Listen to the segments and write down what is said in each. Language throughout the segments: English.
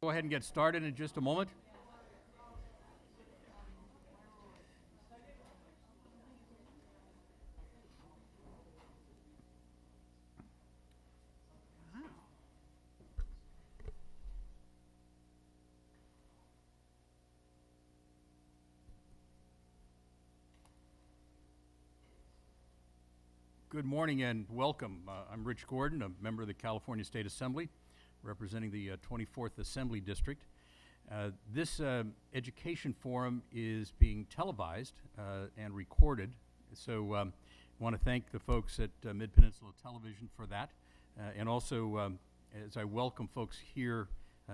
Go ahead and get started in just a moment. Good morning and welcome. I'm Rich Gordon, a member of the California State Assembly, representing the 24th Assembly District. This education forum is being televised and recorded, so I want to thank the folks at Mid-Peninsula Television for that, and also as I welcome folks here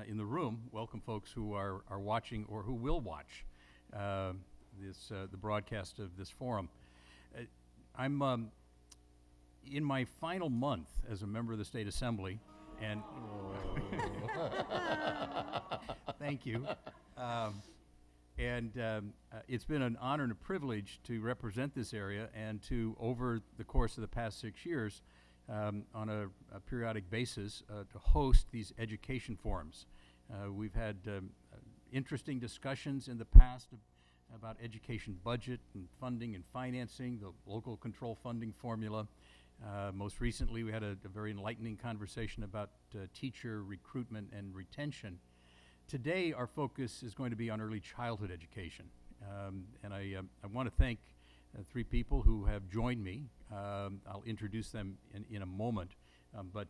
in the room, welcome folks who are watching or who will watch the broadcast of this forum. I'm in my final month as a member of the State Assembly, and thank you. It's been an honor and a privilege to represent this area and to, over the course of the past 6 years, on a periodic basis, to host these education forums. We've had interesting discussions in the past about education budget and funding and financing, the local control funding formula. Most recently, we had a very enlightening conversation about teacher recruitment and retention. Today, our focus is going to be on early childhood education. And I want to thank three people who have joined me. I'll introduce them in a moment, but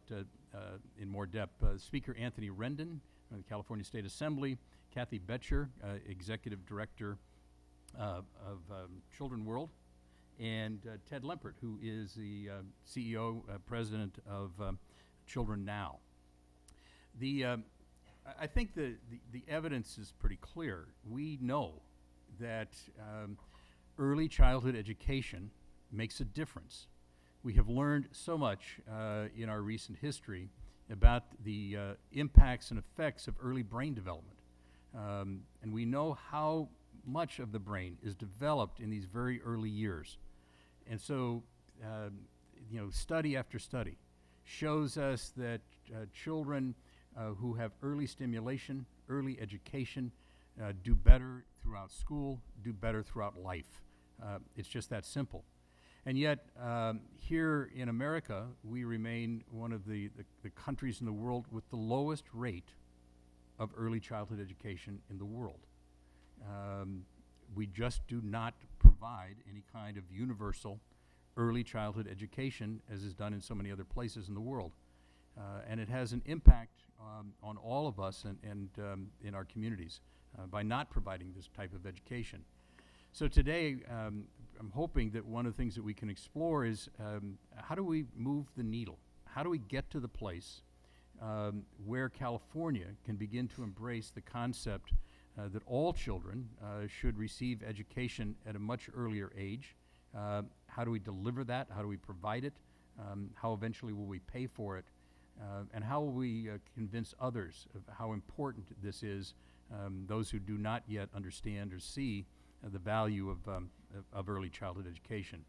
in more depth. Speaker Anthony Rendon of the California State Assembly, Kathy Betcher, Executive Director of Children World, and Ted Lempert, who is the CEO, President of Children Now. I think the evidence is pretty clear. We know that early childhood education makes a difference. We have learned so much in our recent history about the impacts and effects of early brain development. And we know how much of the brain is developed in these very early years. And so, study after study shows us that children who have early stimulation, early education, do better throughout school, do better throughout life. It's just that simple. And yet, here in America, we remain one of the countries in the world with the lowest rate of early childhood education in the world. We just do not provide any kind of universal early childhood education as is done in so many other places in the world. And it has an impact on all of us and in our communities by not providing this type of education. So today, I'm hoping that one of the things that we can explore is how do we move the needle? How do we get to the place where California can begin to embrace the concept that all children should receive education at a much earlier age? How do we deliver that? How do we provide it? How eventually will we pay for it? And how will we convince others of how important this is, those who do not yet understand or see the value of early childhood education?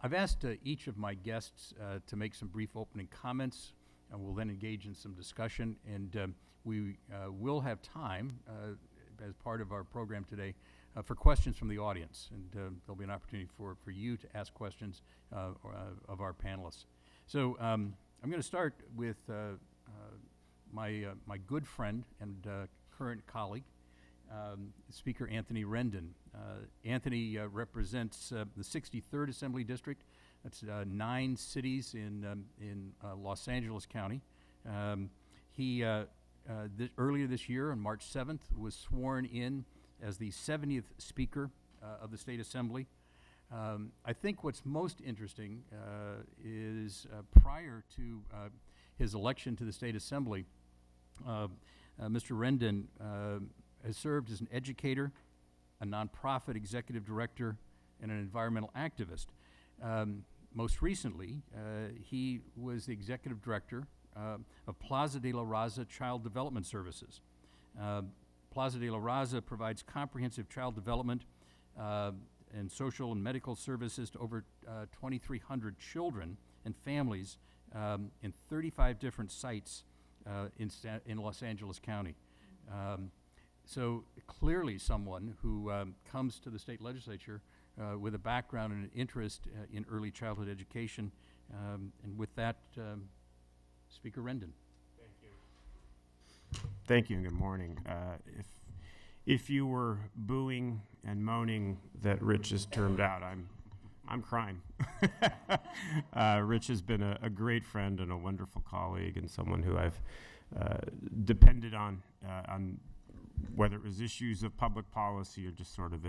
I've asked each of my guests to make some brief opening comments, and we'll then engage in some discussion, and we will have time as part of our program today for questions from the audience, and there'll be an opportunity for you to ask questions of our panelists. So I'm going to start with my good friend and current colleague, Speaker Anthony Rendon. Anthony represents the 63rd Assembly District. That's 9 cities in Los Angeles County. He earlier this year, on March 7th, was sworn in as the 70th Speaker of the State Assembly. I think what's most interesting is prior to his election to the State Assembly, Mr. Rendon has served as an educator, a nonprofit executive director, and an environmental activist. Most recently, he was the executive director of Plaza de la Raza Child Development Services. Plaza de la Raza provides comprehensive child development and social and medical services to over 2,300 children and families in 35 different sites in Los Angeles County. So clearly someone who comes to the state legislature with a background and an interest in early childhood education. And with that, Speaker Rendon. Thank you. Thank you, and good morning. If you were booing and moaning that Rich is termed out, I'm crying. Rich has been a great friend and a wonderful colleague, and someone who I've depended on whether it was issues of public policy or just sort of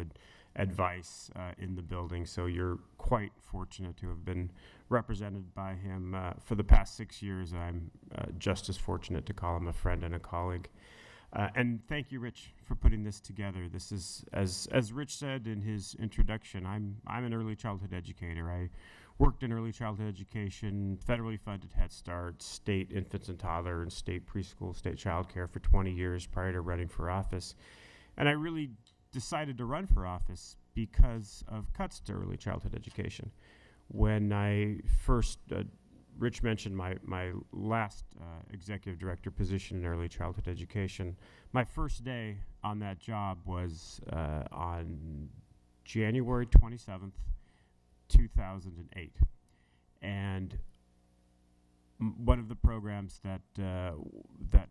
advice in the building. So you're quite fortunate to have been represented by him for the past 6 years. I'm just as fortunate to call him a friend and a colleague. And thank you, Rich, for putting this together. This is, as Rich said in his introduction, I'm an early childhood educator. I worked in early childhood education, federally funded Head Start, state infants and toddler, and state preschool, state child care for 20 years prior to running for office. And I really decided to run for office because of cuts to early childhood education. When I first, Rich mentioned my last executive director position in early childhood education. My first day on that job was on January 27th, 2008. And one of the programs that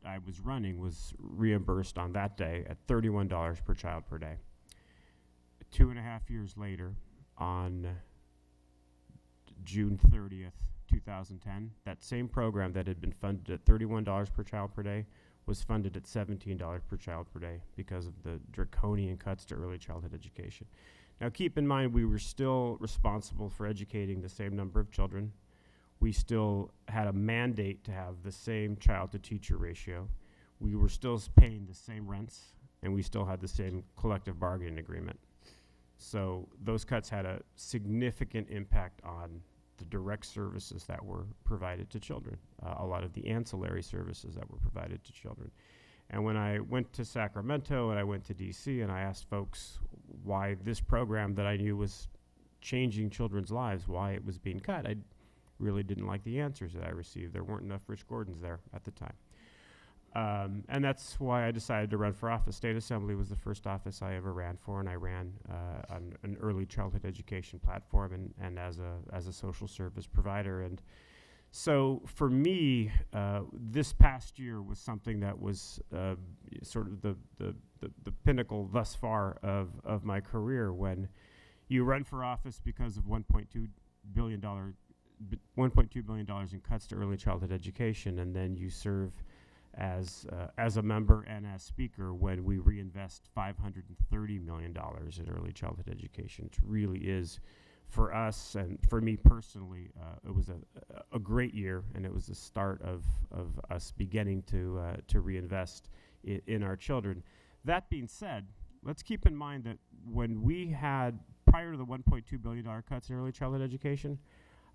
I was running was reimbursed on that day at $31 per child per day. 2.5 years later, on June 30th, 2010, that same program that had been funded at $31 per child per day was funded at $17 per child per day because of the draconian cuts to early childhood education. Now keep in mind, we were still responsible for educating the same number of children. We still had a mandate to have the same child-to-teacher ratio. We were still paying the same rents, and we still had the same collective bargaining agreement. So those cuts had a significant impact on the direct services that were provided to children, a lot of the ancillary services that were provided to children. And when I went to Sacramento and I went to DC and I asked folks why this program that I knew was changing children's lives, why it was being cut, I really didn't like the answers that I received. There weren't enough Rich Gordons there at the time. And that's why I decided to run for office. State Assembly was the first office I ever ran for, and I ran on an early childhood education platform and as a social service provider. And so for me, this past year was something that was sort of the pinnacle thus far of my career, when you run for office because of $1.2 billion in cuts to early childhood education, and then you serve as a member and as speaker when we reinvest $530 million in early childhood education. It really is, for us and for me personally, it was a great year, and it was the start of us beginning to reinvest in our children. That being said, let's keep in mind that when we had, prior to the $1.2 billion cuts in early childhood education,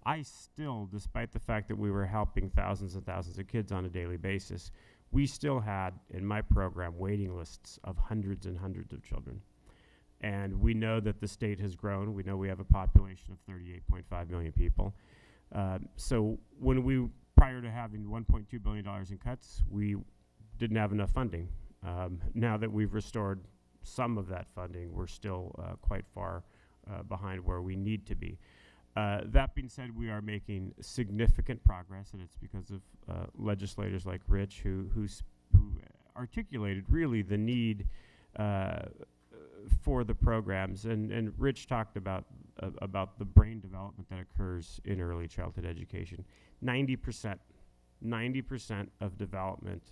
I still, despite the fact that we were helping thousands and thousands of kids on a daily basis, we still had, in my program, waiting lists of hundreds and hundreds of children. And we know that the state has grown. We know we have a population of 38.5 million people. So when we, prior to having $1.2 billion in cuts, we didn't have enough funding. Now that we've restored some of that funding, we're still quite far behind where we need to be. That being said, we are making significant progress, and it's because of legislators like Rich who articulated really the need for the programs. And Rich talked about the brain development that occurs in early childhood education. 90% of development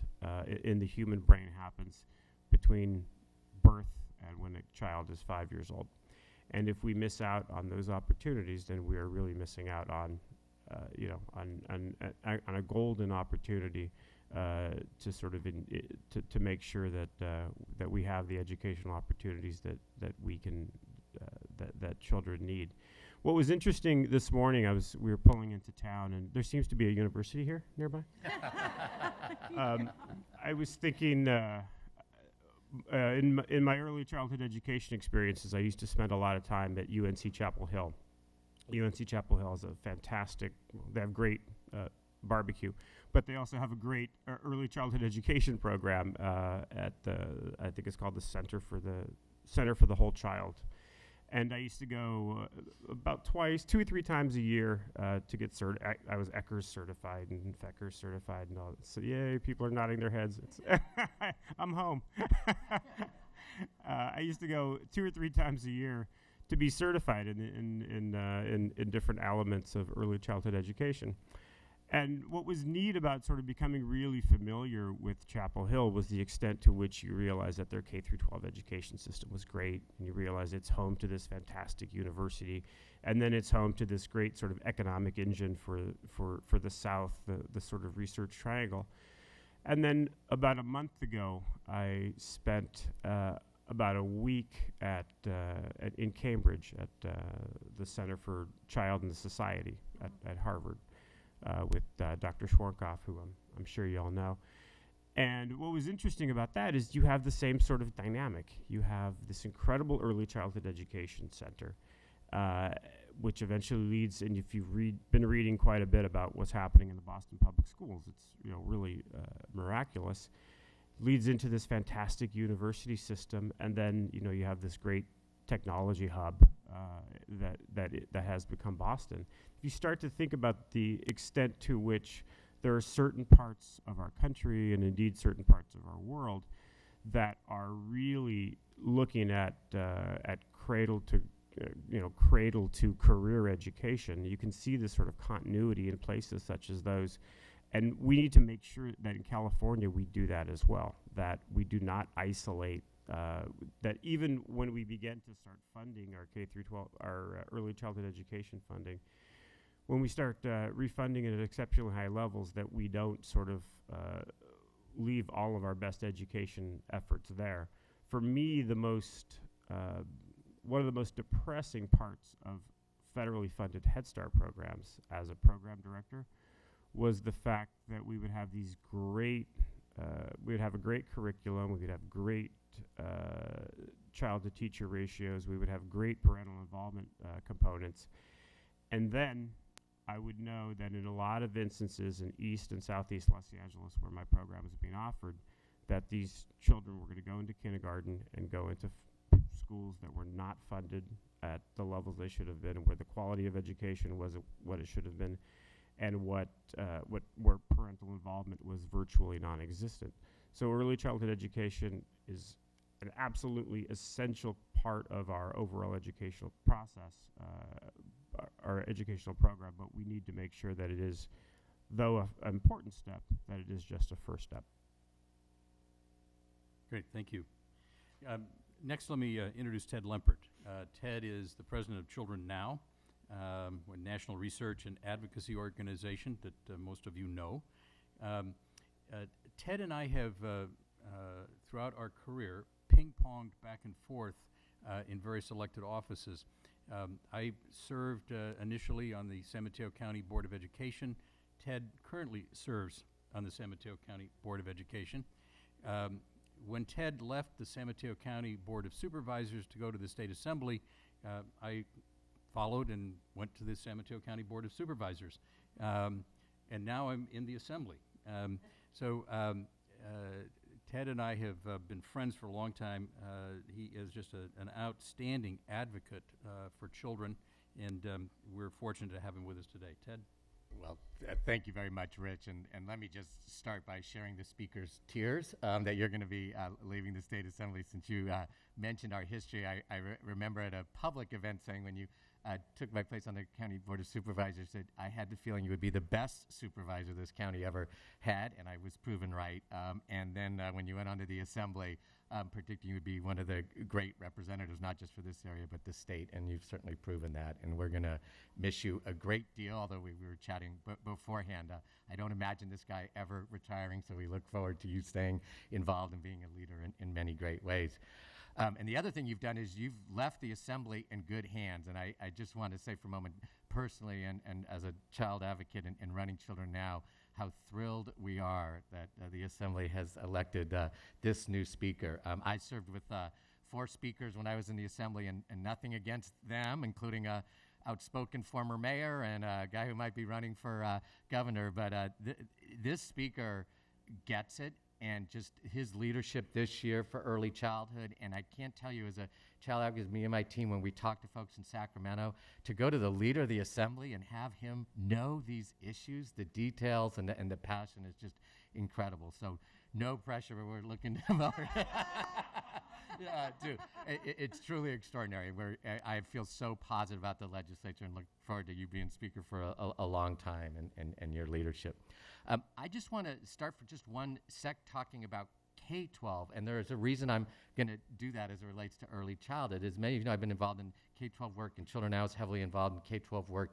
in the human brain happens between birth and when a child is 5 years old. And if we miss out on those opportunities, then we are really missing out on, on a golden opportunity to sort of to make sure that that we have the educational opportunities that we can that children need. What was interesting this morning, we were pulling into town, and there seems to be a university here nearby. I was thinking. In my early childhood education experiences, I used to spend a lot of time at UNC Chapel Hill. UNC Chapel Hill is a fantastic, they have great barbecue. But they also have a great early childhood education program at the, I think it's called the Center for the Whole Child. And I used to go about 2 or 3 times a year to get certified. I was ECHRS certified and FECHRS certified and all that. So yay, people are nodding their heads. I'm home. I used to go 2 or 3 times a year to be certified in different elements of early childhood education. And what was neat about sort of becoming really familiar with Chapel Hill was the extent to which you realize that their K-12 education system was great, and you realize it's home to this fantastic university, and then it's home to this great sort of economic engine for the South, the sort of research triangle. And then about a month ago, I spent about a week in Cambridge at the Center for Child and the Society at Harvard. With Dr. Schwarzkopf, who I'm sure you all know. And what was interesting about that is you have the same sort of dynamic. You have this incredible early childhood education center, which eventually leads, and if you've been reading quite a bit about what's happening in the Boston public schools, it's really miraculous, leads into this fantastic university system, and then you have this great technology hub that has become Boston. If you start to think about the extent to which there are certain parts of our country and indeed certain parts of our world that are really looking at cradle to career education, you can see this sort of continuity in places such as those. And we need to make sure that in California we do that as well, that we do not isolate that even when we begin to start funding our K-12, our early childhood education funding, when we start refunding it at exceptionally high levels, that we don't sort of leave all of our best education efforts there. For me, one of the most depressing parts of federally funded Head Start programs as a program director was the fact that we would have these great, we would have a great curriculum, we would have great child-to-teacher ratios, we would have great parental involvement components, and then I would know that in a lot of instances in East and Southeast Los Angeles where my program was being offered, that these children were going to go into kindergarten and go into schools that were not funded at the levels they should have been, and where the quality of education wasn't what it should have been, and where parental involvement was virtually non-existent. So early childhood education is an absolutely essential part of our overall educational process, our educational program, but we need to make sure that it is, though an important step, that it is just a first step. Great, thank you. Next, let me introduce Ted Lempert. Ted is the president of Children Now, a national research and advocacy organization that most of you know. Ted and I have, throughout our career, ping-ponged back and forth in various elected offices. I served initially on the San Mateo County Board of Education. Ted currently serves on the San Mateo County Board of Education. When Ted left the San Mateo County Board of Supervisors to go to the State Assembly, I followed and went to the San Mateo County Board of Supervisors. And now I'm in the Assembly. Ted and I have been friends for a long time. He is just an outstanding advocate for children, and we're fortunate to have him with us today. Ted? Well, thank you very much, Rich. And let me just start by sharing the speaker's tears that you're going to be leaving the State Assembly. Since you mentioned our history, I remember at a public event saying when you took my place on the County Board of Supervisors that I had the feeling you would be the best supervisor this county ever had, and I was proven right. And then when you went on to the Assembly, predicting you would be one of the great representatives, not just for this area, but the state, and you've certainly proven that. And we're going to miss you a great deal, although we were chatting beforehand. I don't imagine this guy ever retiring, so we look forward to you staying involved and being a leader in many great ways. And the other thing you've done is you've left the Assembly in good hands. And I just want to say for a moment, personally and as a child advocate and running Children Now, how thrilled we are that the Assembly has elected this new speaker. I served with 4 speakers when I was in the Assembly, and nothing against them, including outspoken former mayor and a guy who might be running for governor. But this speaker gets it, and just his leadership this year for early childhood. And I can't tell you, as a child advocate, me and my team, when we talk to folks in Sacramento, to go to the leader of the assembly and have him know these issues, the details, and the passion is just incredible. So no pressure, but we're looking to vote. Yeah, too. It's truly extraordinary. I feel so positive about the legislature and look forward to you being speaker for a long time and your leadership. I just want to start for just one sec talking about K-12, and there is a reason I'm going to do that as it relates to early childhood. As many of you know, I've been involved in K-12 work, and Children Now is heavily involved in K-12 work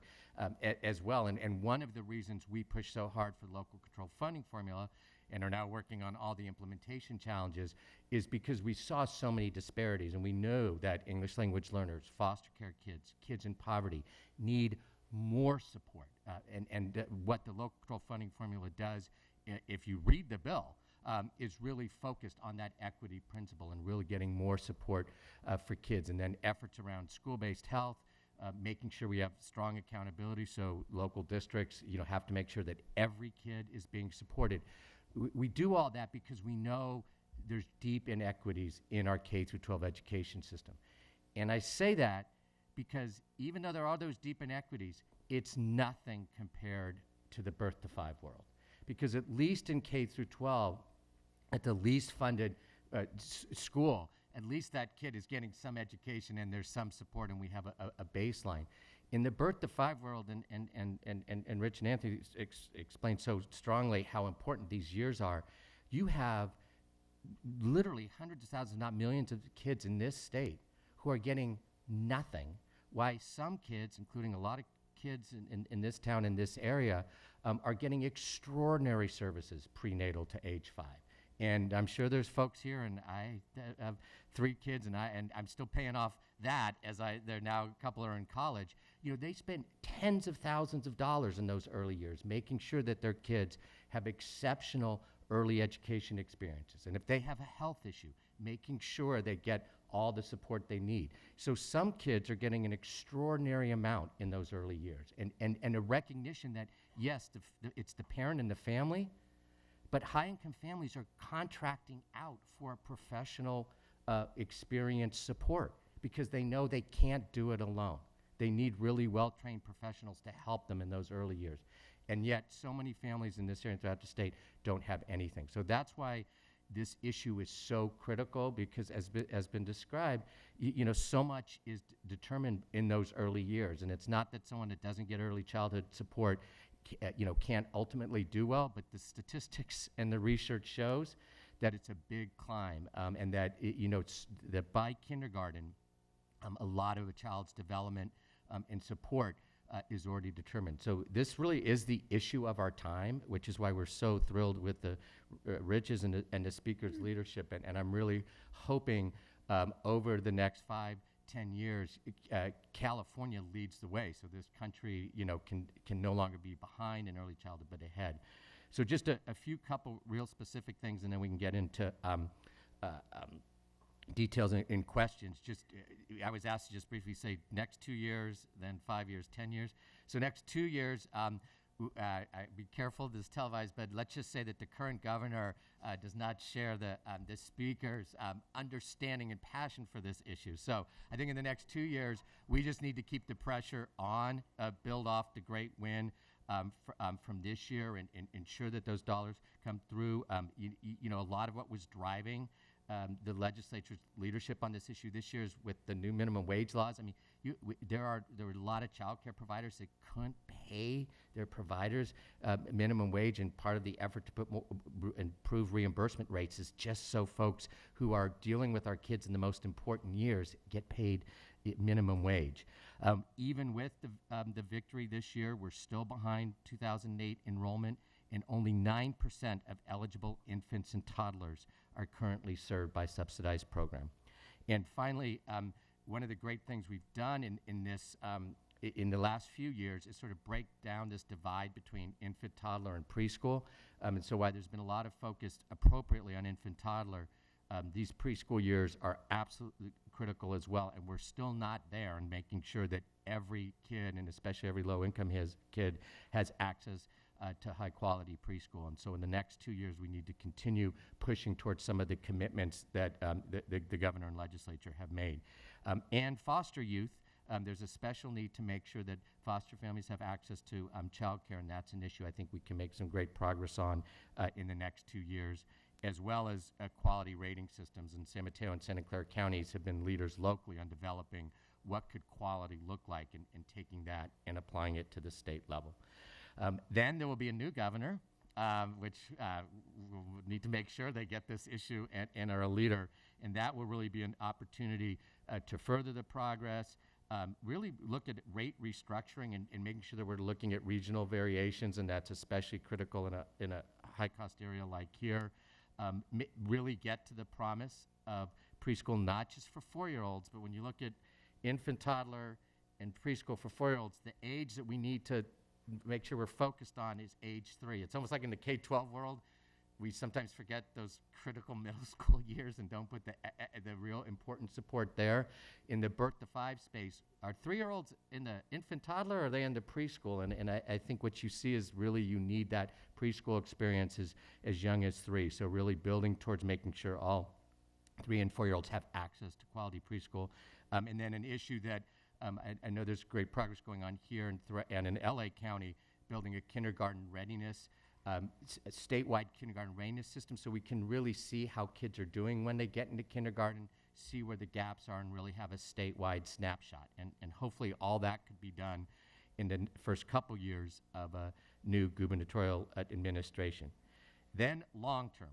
as well. And one of the reasons we push so hard for the local control funding formula and are now working on all the implementation challenges is because we saw so many disparities, and we know that English language learners, foster care kids, kids in poverty need more support. And what the local control funding formula does, if you read the bill, is really focused on that equity principle and really getting more support for kids. And then efforts around school-based health, making sure we have strong accountability, so local districts have to make sure that every kid is being supported. We do all that because we know there's deep inequities in our K-12 education system. And I say that because even though there are those deep inequities, it's nothing compared to the birth to 5 world. Because at least in K-12, at the least funded school, at least that kid is getting some education and there's some support and we have a baseline. In the birth to 5 world, and Rich and Anthony explained so strongly how important these years are, you have literally hundreds of thousands, not millions of kids in this state who are getting nothing, why some kids, including a lot of kids in this town, in this area, are getting extraordinary services prenatal to age 5. And I'm sure there's folks here, and I have 3 kids, and I'm still paying off that as they're now, a couple are in college. They spend tens of thousands of dollars in those early years making sure that their kids have exceptional early education experiences. And if they have a health issue, making sure they get all the support they need. So some kids are getting an extraordinary amount in those early years. And a recognition that, yes, it's the parent and the family, but high-income families are contracting out for professional experience support because they know they can't do it alone. They need really well-trained professionals to help them in those early years. And yet, so many families in this area and throughout the state don't have anything. So that's why this issue is so critical, because as been described, so much is determined in those early years. And it's not that someone that doesn't get early childhood support can't ultimately do well, but the statistics and the research shows that it's a big climb, and that it's that by kindergarten, a lot of a child's development and support is already determined. So this really is the issue of our time, which is why we're so thrilled with the Rich's and the speaker's leadership. And I'm really hoping over the next 5-10 years, California leads the way. So this country, can no longer be behind in early childhood, but ahead. So just a few couple real specific things, and then we can get into details and questions. I was asked to just briefly say next 2 years, then 5 years, 10 years. So next 2 years, be careful, this is televised, but let's just say that the current governor does not share the speaker's understanding and passion for this issue. So I think in the next 2 years, we just need to keep the pressure on, build off the great win from this year, and ensure that those dollars come through. A lot of what was driving the legislature's leadership on this issue this year is with the new minimum wage laws. I mean, there were a lot of child care providers that couldn't pay their providers minimum wage, and part of the effort to improve reimbursement rates is just so folks who are dealing with our kids in the most important years get paid minimum wage. Even with the victory this year, we're still behind 2008 enrollment, and only 9% of eligible infants and toddlers are currently served by subsidized program. And finally, one of the great things we've done in this in the last few years is sort of break down this divide between infant, toddler, and preschool. And so while there's been a lot of focus appropriately on infant, toddler, these preschool years are absolutely critical as well, and we're still not there in making sure that every kid, and especially every low-income kid, has access to high-quality preschool. And so in the next 2 years, we need to continue pushing towards some of the commitments that the governor and legislature have made. And foster youth, there's a special need to make sure that foster families have access to childcare, and that's an issue I think we can make some great progress on in the next 2 years, as well as quality rating systems. And San Mateo and Santa Clara counties have been leaders locally on developing what could quality look like and taking that and applying it to the state level. Then there will be a new governor, which we'll need to make sure they get this issue and are a leader, and that will really be an opportunity to further the progress, really look at rate restructuring and making sure that we're looking at regional variations, and that's especially critical in a high-cost area like here. Really get to the promise of preschool, not just for 4-year-olds, but when you look at infant, toddler, and preschool for 4-year-olds, the age that we need to make sure we're focused on is age 3. It's almost like in the K-12 world, we sometimes forget those critical middle school years and don't put the real important support there. In the birth to 5 space, are 3-year-olds in the infant toddler, or are they in the preschool? And I think what you see is really you need that preschool experience as young as 3. So really building towards making sure all 3 and 4-year-olds have access to quality preschool. And then an issue that I know there's great progress going on here and in LA County, building a kindergarten readiness, a statewide kindergarten readiness system, so we can really see how kids are doing when they get into kindergarten, see where the gaps are, and really have a statewide snapshot. And hopefully all that could be done in the first couple years of a new gubernatorial administration. Then long-term.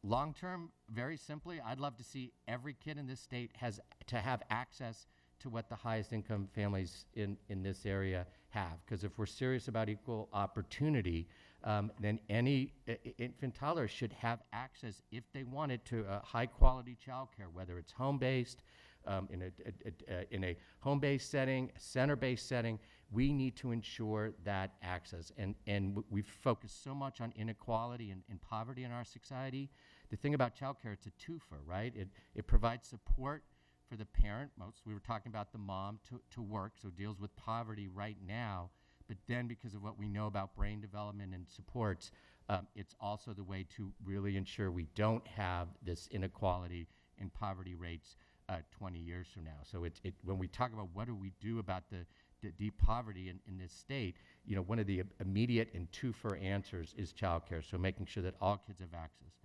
Long-term, very simply, I'd love to see every kid in this state has to have access to what the highest income families in this area have. Because if we're serious about equal opportunity, then any infant toddler should have access, if they wanted, to high quality childcare, whether it's home-based, in a home-based setting, a center-based setting. We need to ensure that access. And we've focused so much on inequality and poverty in our society. The thing about childcare, it's a twofer, right? It provides support for the parent. We were talking about the mom to work, so deals with poverty right now. But then because of what we know about brain development and supports, it's also the way to really ensure we don't have this inequality in poverty rates 20 years from now. So when we talk about what do we do about the deep poverty in this state, one of the immediate and twofer answers is childcare, so making sure that all kids have access.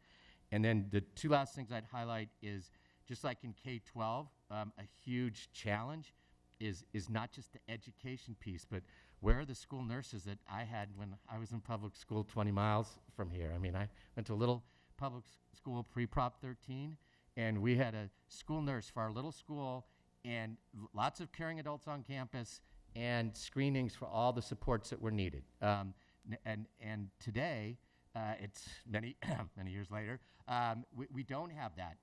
And then the 2 last things I'd highlight is, just like in K-12, a huge challenge is not just the education piece, but where are the school nurses that I had when I was in public school 20 miles from here? I mean, I went to a little public school pre-Prop 13, and we had a school nurse for our little school and lots of caring adults on campus and screenings for all the supports that were needed. And today, it's many years later, we don't have that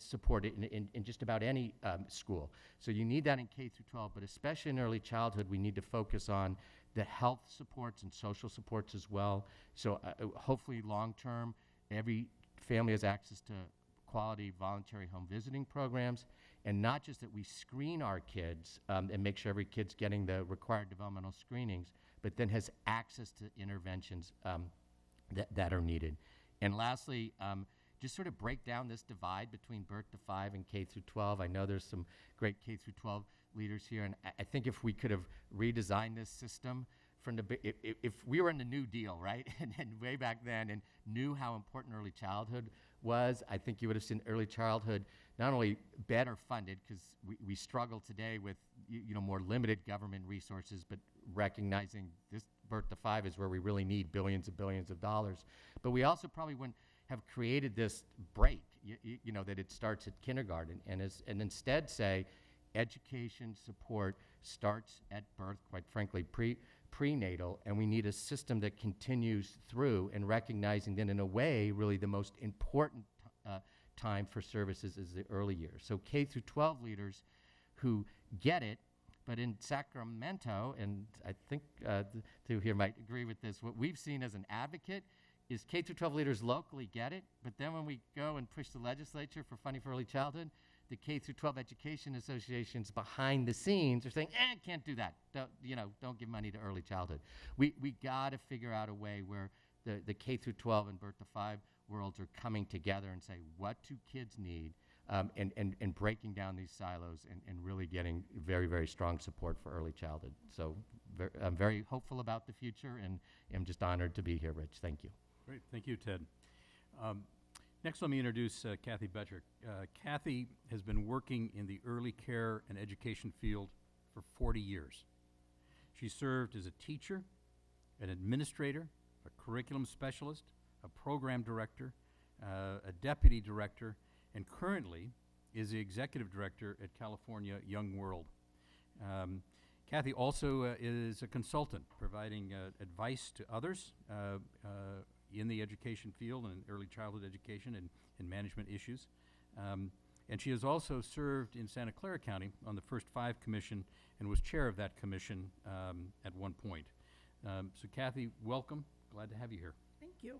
support in just about any school. So you need that in K through 12, but especially in early childhood, we need to focus on the health supports and social supports as well. So hopefully long-term, every family has access to quality voluntary home visiting programs, and not just that we screen our kids and make sure every kid's getting the required developmental screenings, but then has access to interventions that are needed. And lastly, just sort of break down this divide between birth to 5 and K through 12. I know there's some great K through 12 leaders here, and I think if we could have redesigned this system from if we were in the New Deal, right, and way back then, and knew how important early childhood was, I think you would have seen early childhood not only better funded, because we struggle today with more limited government resources, but recognizing this birth to 5 is where we really need billions and billions of dollars. But we also probably wouldn't have created this break, that it starts at kindergarten, and instead say education support starts at birth, quite frankly, prenatal, and we need a system that continues through, and recognizing that in a way, really the most important time for services is the early years. So K through 12 leaders who get it, but in Sacramento, and I think two here might agree with this, what we've seen as an advocate is K through 12 leaders locally get it, but then when we go and push the legislature for funding for early childhood, the K through 12 education associations behind the scenes are saying, can't do that. Don't give money to early childhood. We got to figure out a way where the K through 12 and birth to 5 worlds are coming together and say, what do kids need? And breaking down these silos and really getting very, very strong support for early childhood. So I'm very hopeful about the future, and I'm just honored to be here, Rich. Thank you. Great. Thank you, Ted. Next, let me introduce Kathy Betrick. Kathy has been working in the early care and education field for 40 years. She served as a teacher, an administrator, a curriculum specialist, a program director, a deputy director, and currently is the executive director at California Young World. Kathy also is a consultant, providing advice to others in the education field and early childhood education and management issues. And she has also served in Santa Clara County on the First Five Commission and was chair of that commission at one point. So Kathy, welcome. Glad to have you here. Thank you.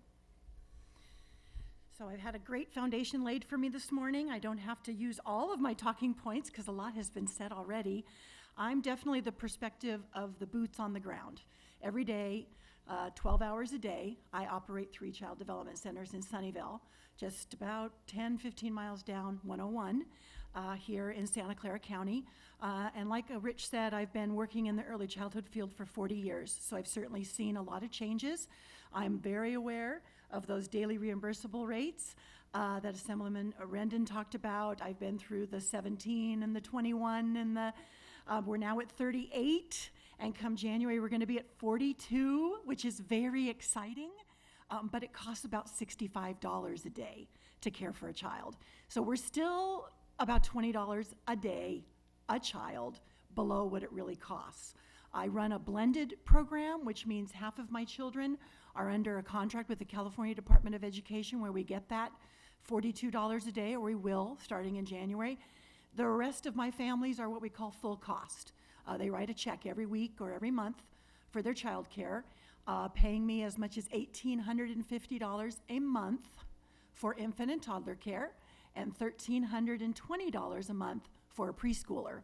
So I've had a great foundation laid for me this morning. I don't have to use all of my talking points because a lot has been said already. I'm definitely the perspective of the boots on the ground. Every day, 12 hours a day, I operate 3 child development centers in Sunnyvale, just about 10, 15 miles down 101 here in Santa Clara County. And like Rich said, I've been working in the early childhood field for 40 years, so I've certainly seen a lot of changes. I'm very aware of those daily reimbursable rates that Assemblyman Rendon talked about. I've been through the 17 and the 21, and we're now at 38, and come January we're going to be at 42, which is very exciting, but it costs about $65 a day to care for a child. So we're still about $20 a day a child below what it really costs. I run a blended program, which means half of my children are under a contract with the California Department of Education where we get that $42 a day, or we will, starting in January. The rest of my families are what we call full cost. They write a check every week or every month for their child care, paying me as much as $1,850 a month for infant and toddler care and $1,320 a month for a preschooler.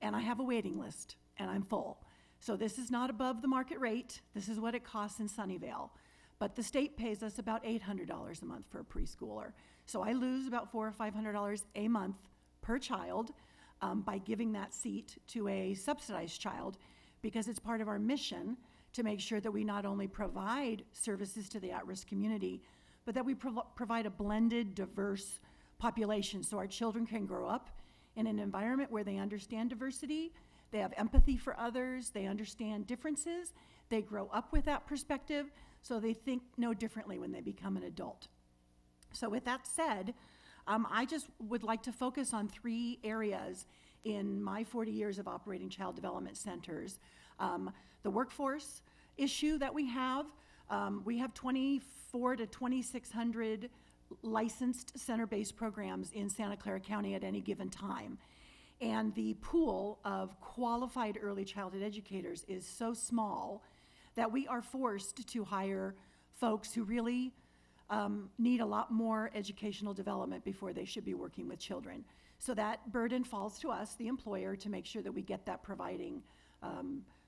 And I have a waiting list, and I'm full. So this is not above the market rate. This is what it costs in Sunnyvale. But the state pays us about $800 a month for a preschooler. So I lose about $400 or $500 a month per child by giving that seat to a subsidized child, because it's part of our mission to make sure that we not only provide services to the at-risk community, but that we provide a blended, diverse population so our children can grow up in an environment where they understand diversity, they have empathy for others, they understand differences, they grow up with that perspective, so they think no differently when they become an adult. So with that said, I just would like to focus on 3 areas in my 40 years of operating child development centers. The workforce issue that we have 24 to 2,600 licensed center-based programs in Santa Clara County at any given time. And the pool of qualified early childhood educators is so small that we are forced to hire folks who really need a lot more educational development before they should be working with children. So that burden falls to us, the employer, to make sure that we get that providing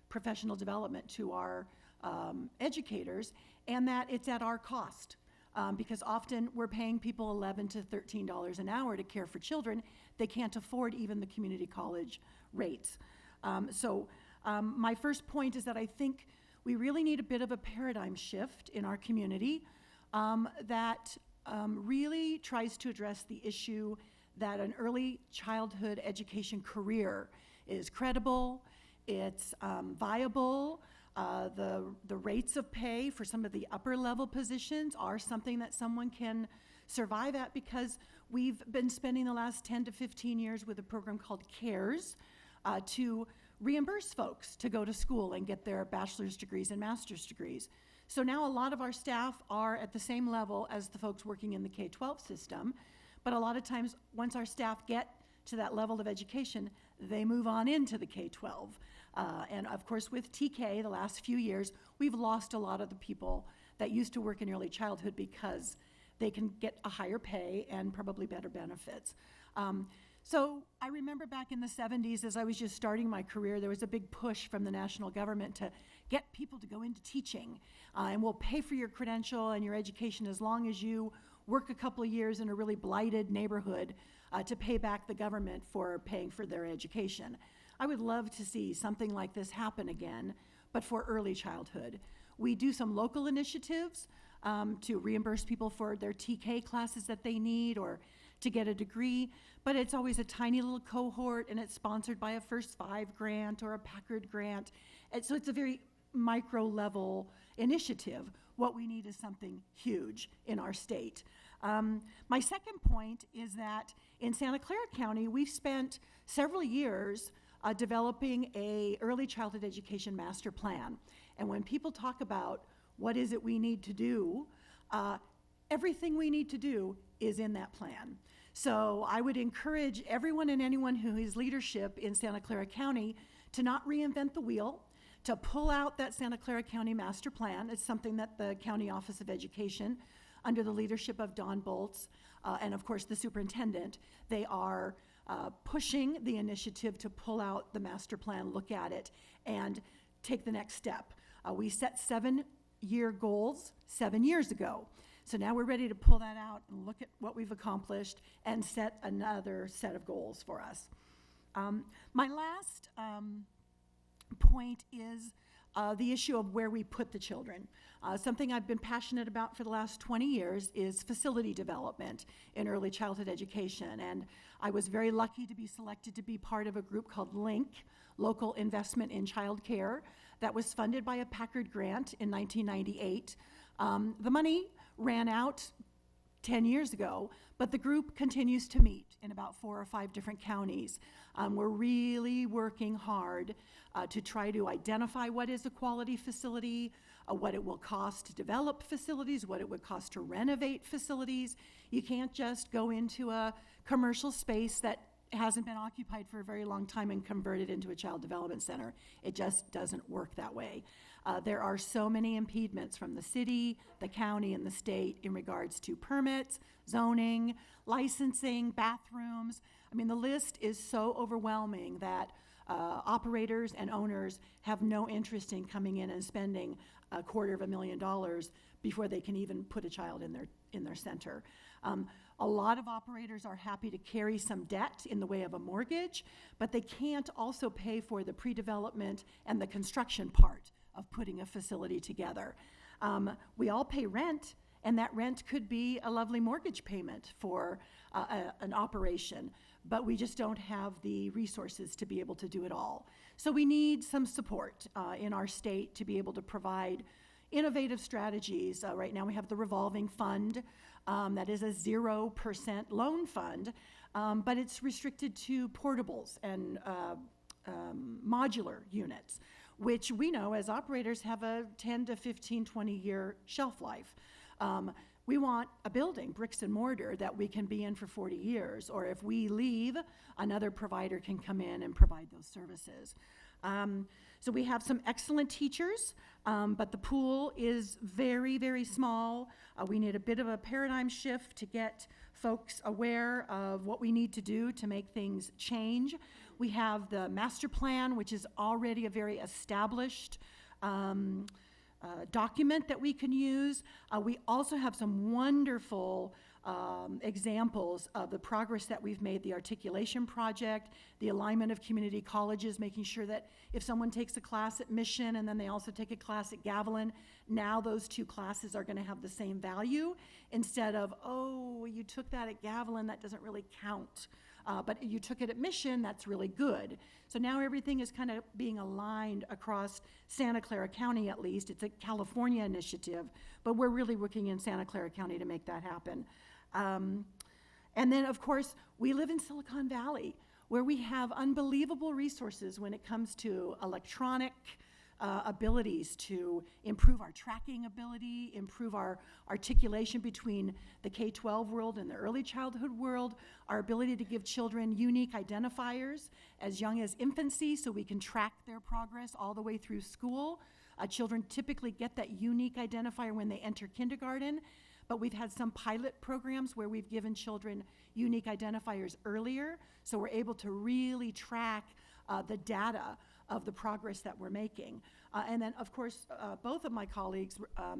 professional development to our educators, and that it's at our cost. Because often we're paying people $11 to $13 an hour to care for children. They can't afford even the community college rates. My first point is that I think we really need a bit of a paradigm shift in our community that really tries to address the issue that an early childhood education career is credible, it's viable. The rates of pay for some of the upper level positions are something that someone can survive at, because we've been spending the last 10 to 15 years with a program called CARES to reimburse folks to go to school and get their bachelor's degrees and master's degrees. So now a lot of our staff are at the same level as the folks working in the K-12 system, but a lot of times once our staff get to that level of education, they move on into the K-12. And of course with TK, the last few years, we've lost a lot of the people that used to work in early childhood because they can get a higher pay and probably better benefits. So I remember back in the 70s, as I was just starting my career, there was a big push from the national government to get people to go into teaching. And we'll pay for your credential and your education as long as you work a couple of years in a really blighted neighborhood to pay back the government for paying for their education. I would love to see something like this happen again, but for early childhood. We do some local initiatives to reimburse people for their TK classes that they need or to get a degree, but it's always a tiny little cohort, and it's sponsored by a First Five grant or a Packard grant. And so it's a very micro level initiative. What we need is something huge in our state. My second point is that in Santa Clara County, we've spent several years developing a early childhood education master plan. And when people talk about what is it we need to do, everything we need to do is in that plan. So I would encourage everyone and anyone who is leadership in Santa Clara County to not reinvent the wheel, to pull out that Santa Clara County master plan. It's something that the County Office of Education, under the leadership of Don Bolts, and of course the superintendent, they are pushing the initiative to pull out the master plan, look at it, and take the next step. We set 7-year goals 7 years ago. So now we're ready to pull that out and look at what we've accomplished and set another set of goals for us. My last point is the issue of where we put the children. Something I've been passionate about for the last 20 years is facility development in early childhood education. And I was very lucky to be selected to be part of a group called LINK, Local Investment in Child Care, that was funded by a Packard grant in 1998. The money ran out 10 years ago, but the group continues to meet in about 4 or 5 different counties. We're really working hard to try to identify what is a quality facility, what it will cost to develop facilities, what it would cost to renovate facilities. You can't just go into a commercial space that hasn't been occupied for a very long time and convert it into a child development center. It just doesn't work that way. There are so many impediments from the city, the county, and the state in regards to permits, zoning, licensing, bathrooms. I mean, the list is so overwhelming that operators and owners have no interest in coming in and spending $250,000 before they can even put a child in their center. A lot of operators are happy to carry some debt in the way of a mortgage, but they can't also pay for the pre-development and the construction part of putting a facility together. We all pay rent, and that rent could be a lovely mortgage payment for an operation, but we just don't have the resources to be able to do it all. So we need some support in our state to be able to provide innovative strategies. Right now we have the revolving fund that is a 0% loan fund, but it's restricted to portables and modular units, which we know as operators have a 10 to 15, 20-year shelf life. We want a building, bricks and mortar, that we can be in for 40 years, or if we leave, another provider can come in and provide those services. So we have some excellent teachers, but the pool is very, very small. We need a bit of a paradigm shift to get folks aware of what we need to do to make things change. We have the master plan, which is already a very established document that we can use. We also have some wonderful examples of the progress that we've made, the articulation project, the alignment of community colleges, making sure that if someone takes a class at Mission and then they also take a class at Gavilan, now those 2 classes are going to have the same value instead of, oh, you took that at Gavilan, that doesn't really count. But you took it at Mission, that's really good. So now everything is kind of being aligned across Santa Clara County, at least. It's a California initiative, but we're really working in Santa Clara County to make that happen. And then, of course, we live in Silicon Valley, where we have unbelievable resources when it comes to electronic abilities to improve our tracking ability, improve our articulation between the K-12 world and the early childhood world, our ability to give children unique identifiers as young as infancy so we can track their progress all the way through school. Children typically get that unique identifier when they enter kindergarten, but we've had some pilot programs where we've given children unique identifiers earlier, so we're able to really track the data of the progress that we're making. And then, of course, both of my colleagues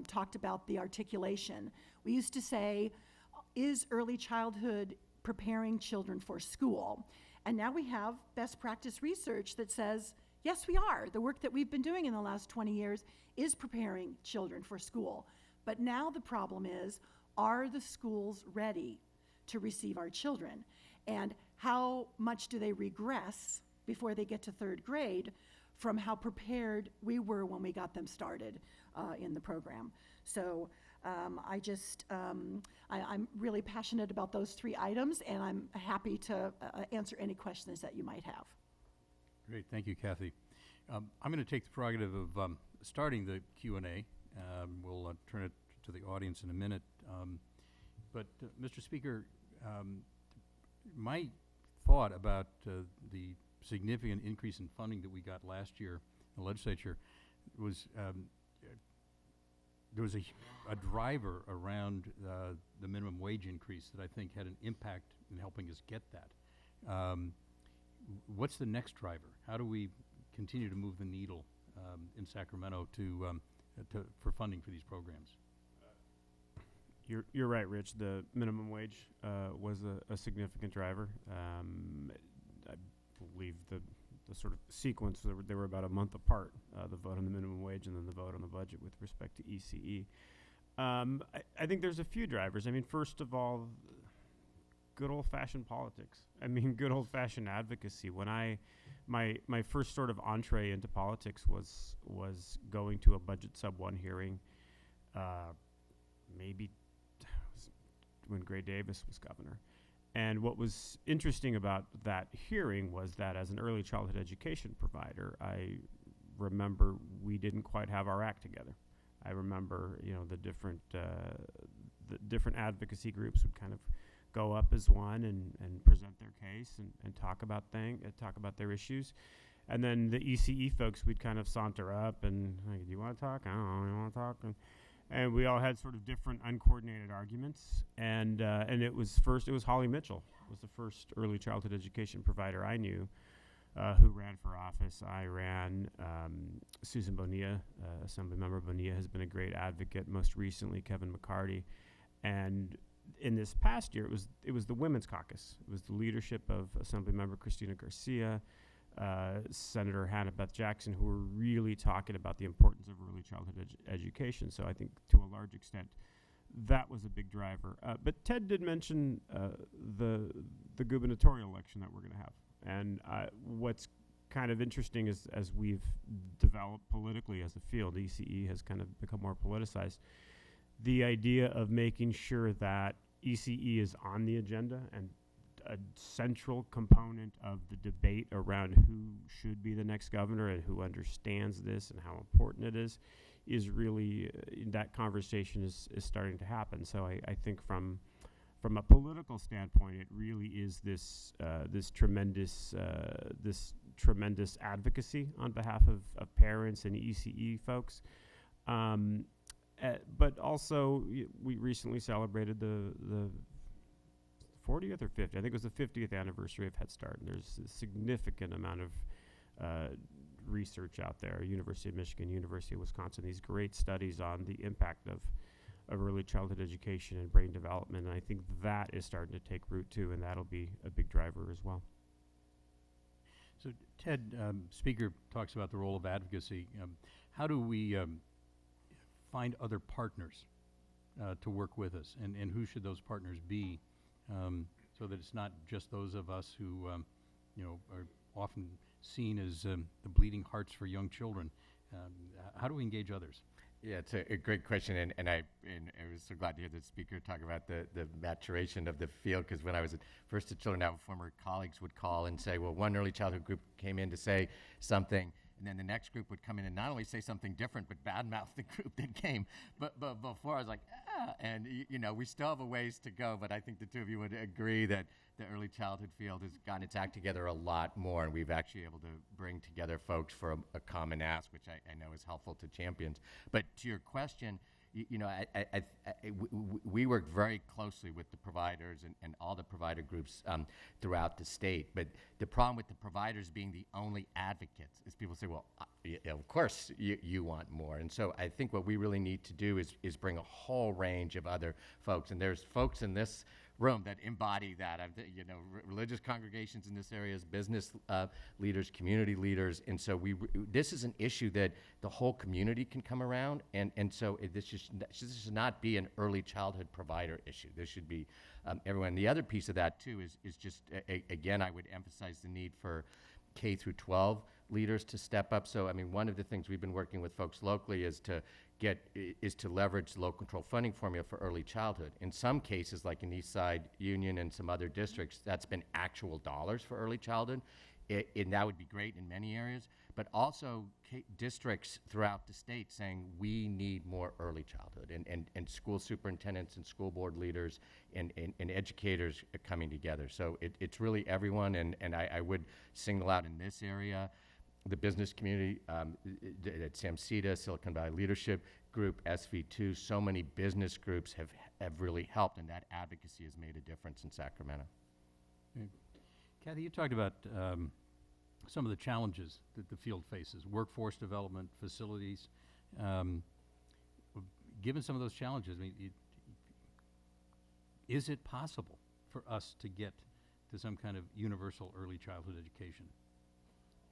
talked about the articulation. We used to say, is early childhood preparing children for school? And now we have best practice research that says, yes, we are. The work that we've been doing in the last 20 years is preparing children for school. But now the problem is, are the schools ready to receive our children? And how much do they regress before they get to third grade from how prepared we were when we got them started in the program? So I'm really passionate about those 3 items, and I'm happy to answer any questions that you might have. Great, thank you, Kathy. I'm going to take the prerogative of starting the Q&A. We'll turn it to the audience in a minute. But Mr. Speaker, my thought about the significant increase in funding that we got last year in the legislature was there was a driver around the minimum wage increase that I think had an impact in helping us get that. What's the next driver? How do we continue to move the needle in Sacramento for funding for these programs? You're right, Rich. The minimum wage was a significant driver. I believe the sort of sequence, they were about a month apart, the vote on the minimum wage and then the vote on the budget with respect to ECE. I think there's a few drivers. I mean, first of all, good old-fashioned politics. I mean, good old-fashioned advocacy. When my first sort of entree into politics was going to a budget sub 1 hearing, maybe when Gray Davis was governor. And what was interesting about that hearing was that as an early childhood education provider, I remember we didn't quite have our act together. I remember, the different advocacy groups would kind of go up as one and present their case and talk about their issues. And then the ECE folks, we'd kind of saunter up and, like, do you want to talk? I don't know, you want to talk? And we all had sort of different uncoordinated arguments. And it was Holly Mitchell was the first early childhood education provider I knew who ran for office. I ran. Susan Bonilla, Assemblymember Bonilla, has been a great advocate. Most recently, Kevin McCarty. And in this past year, it was the Women's Caucus. It was the leadership of Assemblymember Christina Garcia, Senator Hannah Beth Jackson, who were really talking about the importance of early childhood education. So I think to a large extent, that was a big driver. But Ted did mention the gubernatorial election that we're going to have. And what's kind of interesting is as we've developed politically as a field, ECE has kind of become more politicized. The idea of making sure that ECE is on the agenda and a central component of the debate around who should be the next governor and who understands this and how important it is really that conversation is starting to happen. So I think from a political standpoint, it really is this tremendous advocacy on behalf of parents and ECE folks. But also, we recently celebrated the 40th or 50th. I think it was the 50th anniversary of Head Start. And there's a significant amount of research out there. University of Michigan, University of Wisconsin, these great studies on the impact of early childhood education and brain development. And I think that is starting to take root too, and that'll be a big driver as well. So Ted, Speaker talks about the role of advocacy. How do we find other partners to work with us, and who should those partners be, so that it's not just those of us who are often seen as the bleeding hearts for young children? How do we engage others? Yeah, it's a great question, and I was so glad to hear the speaker talk about the maturation of the field, because when I was first at Children Now, former colleagues would call and say, well, one early childhood group came in to say something, and then the next group would come in and not only say something different, but badmouth the group that came. But before, I was like, and we still have a ways to go, but I think the two of you would agree that the early childhood field has gotten its act together a lot more, and we've actually able to bring together folks for a common ask, which I know is helpful to champions. But to your question, we work very closely with the providers and all the provider groups throughout the state. But the problem with the providers being the only advocates is people say, well, of course you want more. And so I think what we really need to do is bring a whole range of other folks. And there's folks in this room that embody that. Religious congregations in this area, business leaders, community leaders, and so this is an issue that the whole community can come around, and so this should not be an early childhood provider issue. This should be everyone. The other piece of that too is just again, I would emphasize the need for K through 12 leaders to step up. So one of the things we've been working with folks locally is to leverage the local control funding formula for early childhood. In some cases, like in Eastside Union and some other districts, that's been actual dollars for early childhood, and that would be great in many areas. But also districts throughout the state saying we need more early childhood, and school superintendents and school board leaders and educators coming together. So it's really everyone, and I would single out in this area the business community, at SAMCETA, Silicon Valley Leadership Group, SV2, so many business groups have really helped, and that advocacy has made a difference in Sacramento. Kathy, you talked about some of the challenges that the field faces, workforce development, facilities. Given some of those challenges, is it possible for us to get to some kind of universal early childhood education?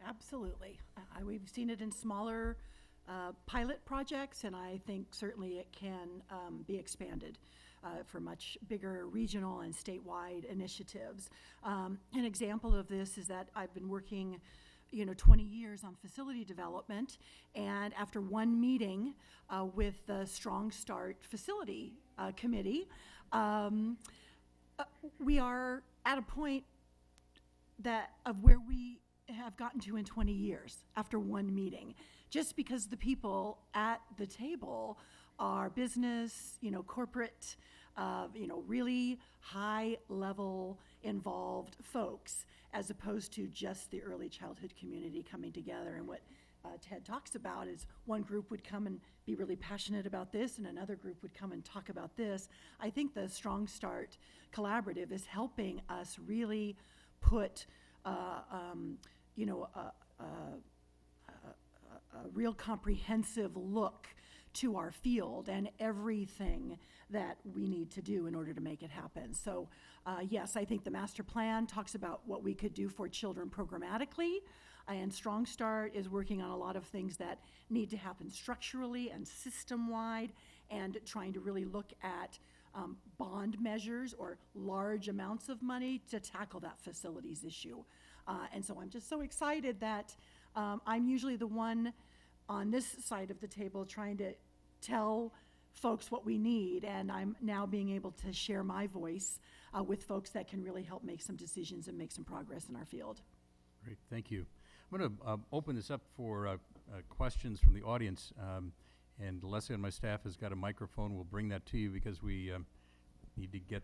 Absolutely. We've seen it in smaller pilot projects, and I think certainly it can be expanded for much bigger regional and statewide initiatives. An example of this is that I've been working 20 years on facility development, and after one meeting with the Strong Start Facility Committee, we are at a point of where we have gotten to in 20 years after one meeting, just because the people at the table are business, corporate, really high level involved folks, as opposed to just the early childhood community coming together. And what Ted talks about is one group would come and be really passionate about this, and another group would come and talk about this. I think the Strong Start Collaborative is helping us really put a real comprehensive look to our field and everything that we need to do in order to make it happen. So yes, I think the master plan talks about what we could do for children programmatically, and Strong Start is working on a lot of things that need to happen structurally and system-wide, and trying to really look at bond measures or large amounts of money to tackle that facilities issue. And so I'm just so excited that I'm usually the one on this side of the table trying to tell folks what we need, and I'm now being able to share my voice with folks that can really help make some decisions and make some progress in our field. Great, thank you. I'm going to open this up for questions from the audience, and Leslie and my staff has got a microphone. We'll bring that to you because we need to get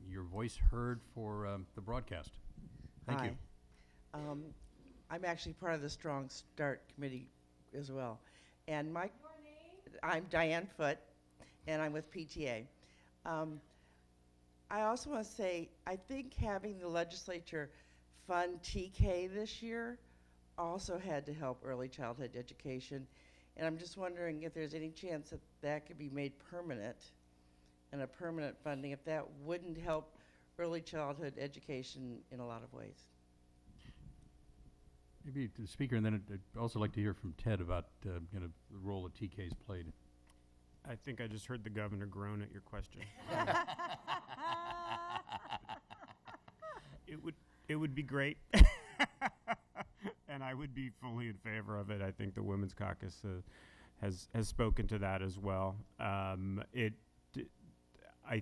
your voice heard for the broadcast. Thank you. I'm actually part of the Strong Start Committee as well. And your name? I'm Diane Foote, and I'm with PTA. I also want to say, I think having the legislature fund TK this year also had to help early childhood education. And I'm just wondering if there's any chance that that could be made permanent, and a permanent funding, if that wouldn't help early childhood education in a lot of ways. Maybe to the speaker, and then I'd also like to hear from Ted about the role that TK's played. I think I just heard the governor groan at your question. It would be great, and I would be fully in favor of it. I think the Women's Caucus has spoken to that as well. I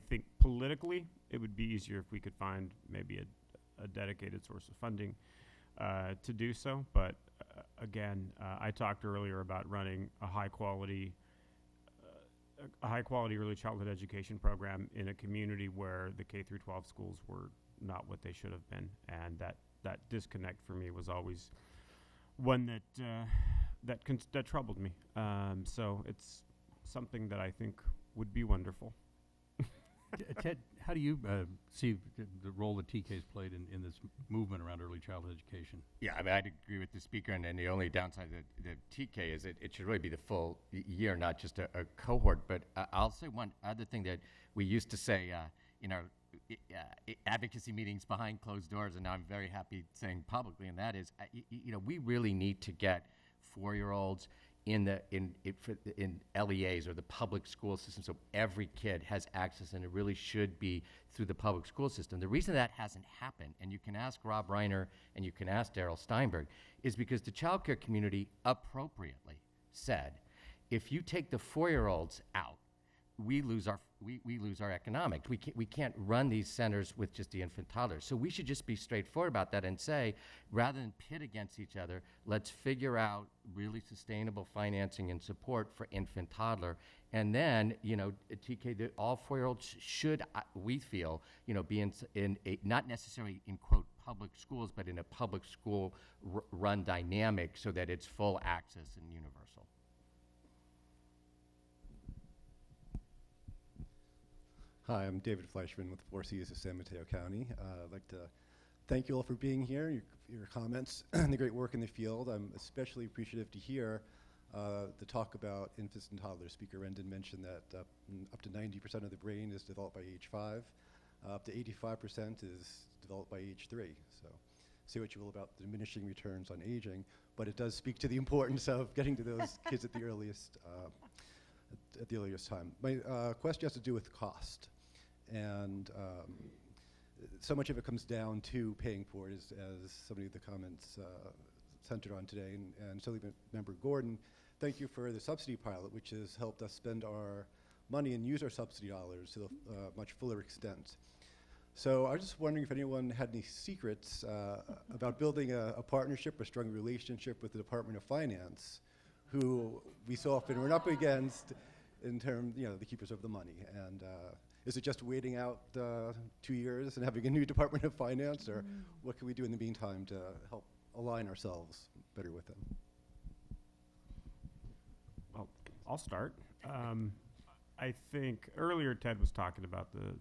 think politically it would be easier if we could find maybe a dedicated source of funding to do so. But again, I talked earlier about running a high quality early childhood education program in a community where the K through 12 schools were not what they should have been, and that disconnect for me was always one that troubled me. So it's something that I think would be wonderful. Ted, how do you see the role that TK's played in this movement around early childhood education? Yeah, I mean, I'd agree with the speaker, and the only downside of the TK is it should really be the full year, not just a cohort. But I'll say one other thing that we used to say in our advocacy meetings behind closed doors, and now I'm very happy saying publicly, and that is, we really need to get 4-year-olds in LEAs or the public school system, so every kid has access, and it really should be through the public school system. The reason that hasn't happened, and you can ask Rob Reiner and you can ask Daryl Steinberg, is because the child care community appropriately said, if you take the 4-year-olds out, we lose our economics. We can't run these centers with just the infant toddlers. So we should just be straightforward about that and say, rather than pit against each other, let's figure out really sustainable financing and support for infant toddler. And then, TK, all 4-year-olds should, we feel, be in a, not necessarily in quote public schools, but in a public school run dynamic so that it's full access and universal. Hi, I'm David Fleischman with Four Seas of San Mateo County. I'd like to thank you all for being here, your comments, and the great work in the field. I'm especially appreciative to hear the talk about infants and toddlers. Speaker Rendon mentioned that up to 90% of the brain is developed by age 5. Up to 85% is developed by age 3. So say what you will about the diminishing returns on aging, but it does speak to the importance of getting to those kids at the earliest time. My question has to do with cost. And so much of it comes down to paying for it, as so many of the comments centered on today. And AssemblyMember Gordon, thank you for the subsidy pilot, which has helped us spend our money and use our subsidy dollars to a much fuller extent. So I was just wondering if anyone had any secrets about building a partnership, a strong relationship with the Department of Finance, who we so often run up against in terms, the keepers of the money. And is it just waiting out 2 years and having a new Department of Finance, or what can we do in the meantime to help align ourselves better with them? Well, I'll start. I think earlier Ted was talking about the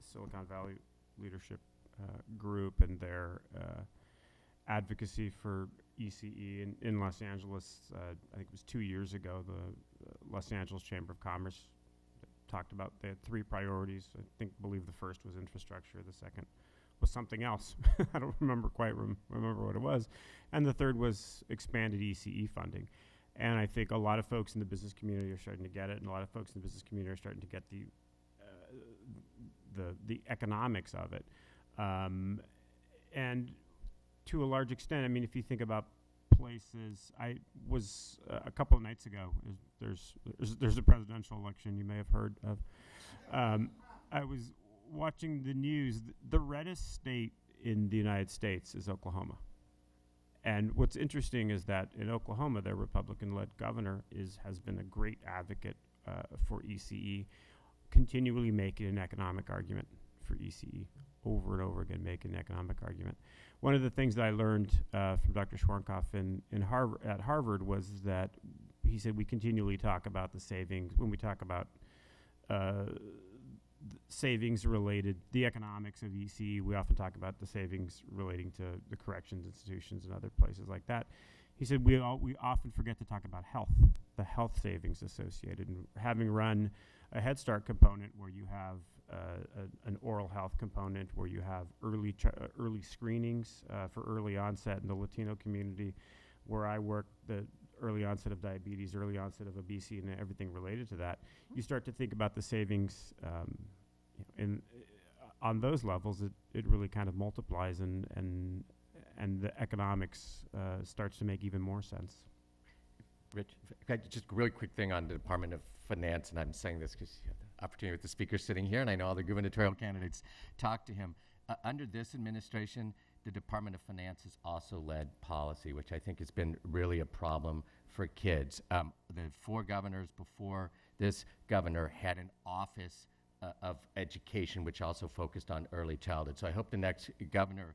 Silicon Valley Leadership Group and their advocacy for ECE in Los Angeles. I think it was 2 years ago, the Los Angeles Chamber of Commerce talked about they had 3 priorities. I believe the first was infrastructure, the second was something else. I don't remember remember what it was. And the third was expanded ECE funding. And I think a lot of folks in the business community are starting to get it, and a lot of folks in the business community are starting to get the economics of it. And to a large extent, I mean, if you think about places, I was a couple of nights ago, there's a presidential election you may have heard of. I was watching the news. The reddest state in the United States is Oklahoma. And what's interesting is that in Oklahoma, their Republican-led governor has been a great advocate for ECE, continually making an economic argument for ECE, over and over again, making an economic argument. One of the things that I learned from Dr. Schwarenkoff at Harvard was that he said we continually talk about the savings when we talk about savings related, the economics of ECE. We often talk about the savings relating to the corrections institutions and other places like that. He said we often forget to talk about health, the health savings associated. And having run a Head Start component where you have an oral health component, where you have early screenings for early onset in the Latino community, where I work, the early onset of diabetes, early onset of obesity, and everything related to that, you start to think about the savings on those levels. It really kind of multiplies, and the economics starts to make even more sense. Rich, just a really quick thing on the Department of Finance, and I'm saying this because you have the opportunity with the speaker sitting here, and I know all the gubernatorial candidates talk to him. Under this administration, the Department of Finance has also led policy, which I think has been really a problem for kids. The 4 governors before this governor had an office of education, which also focused on early childhood. So I hope the next governor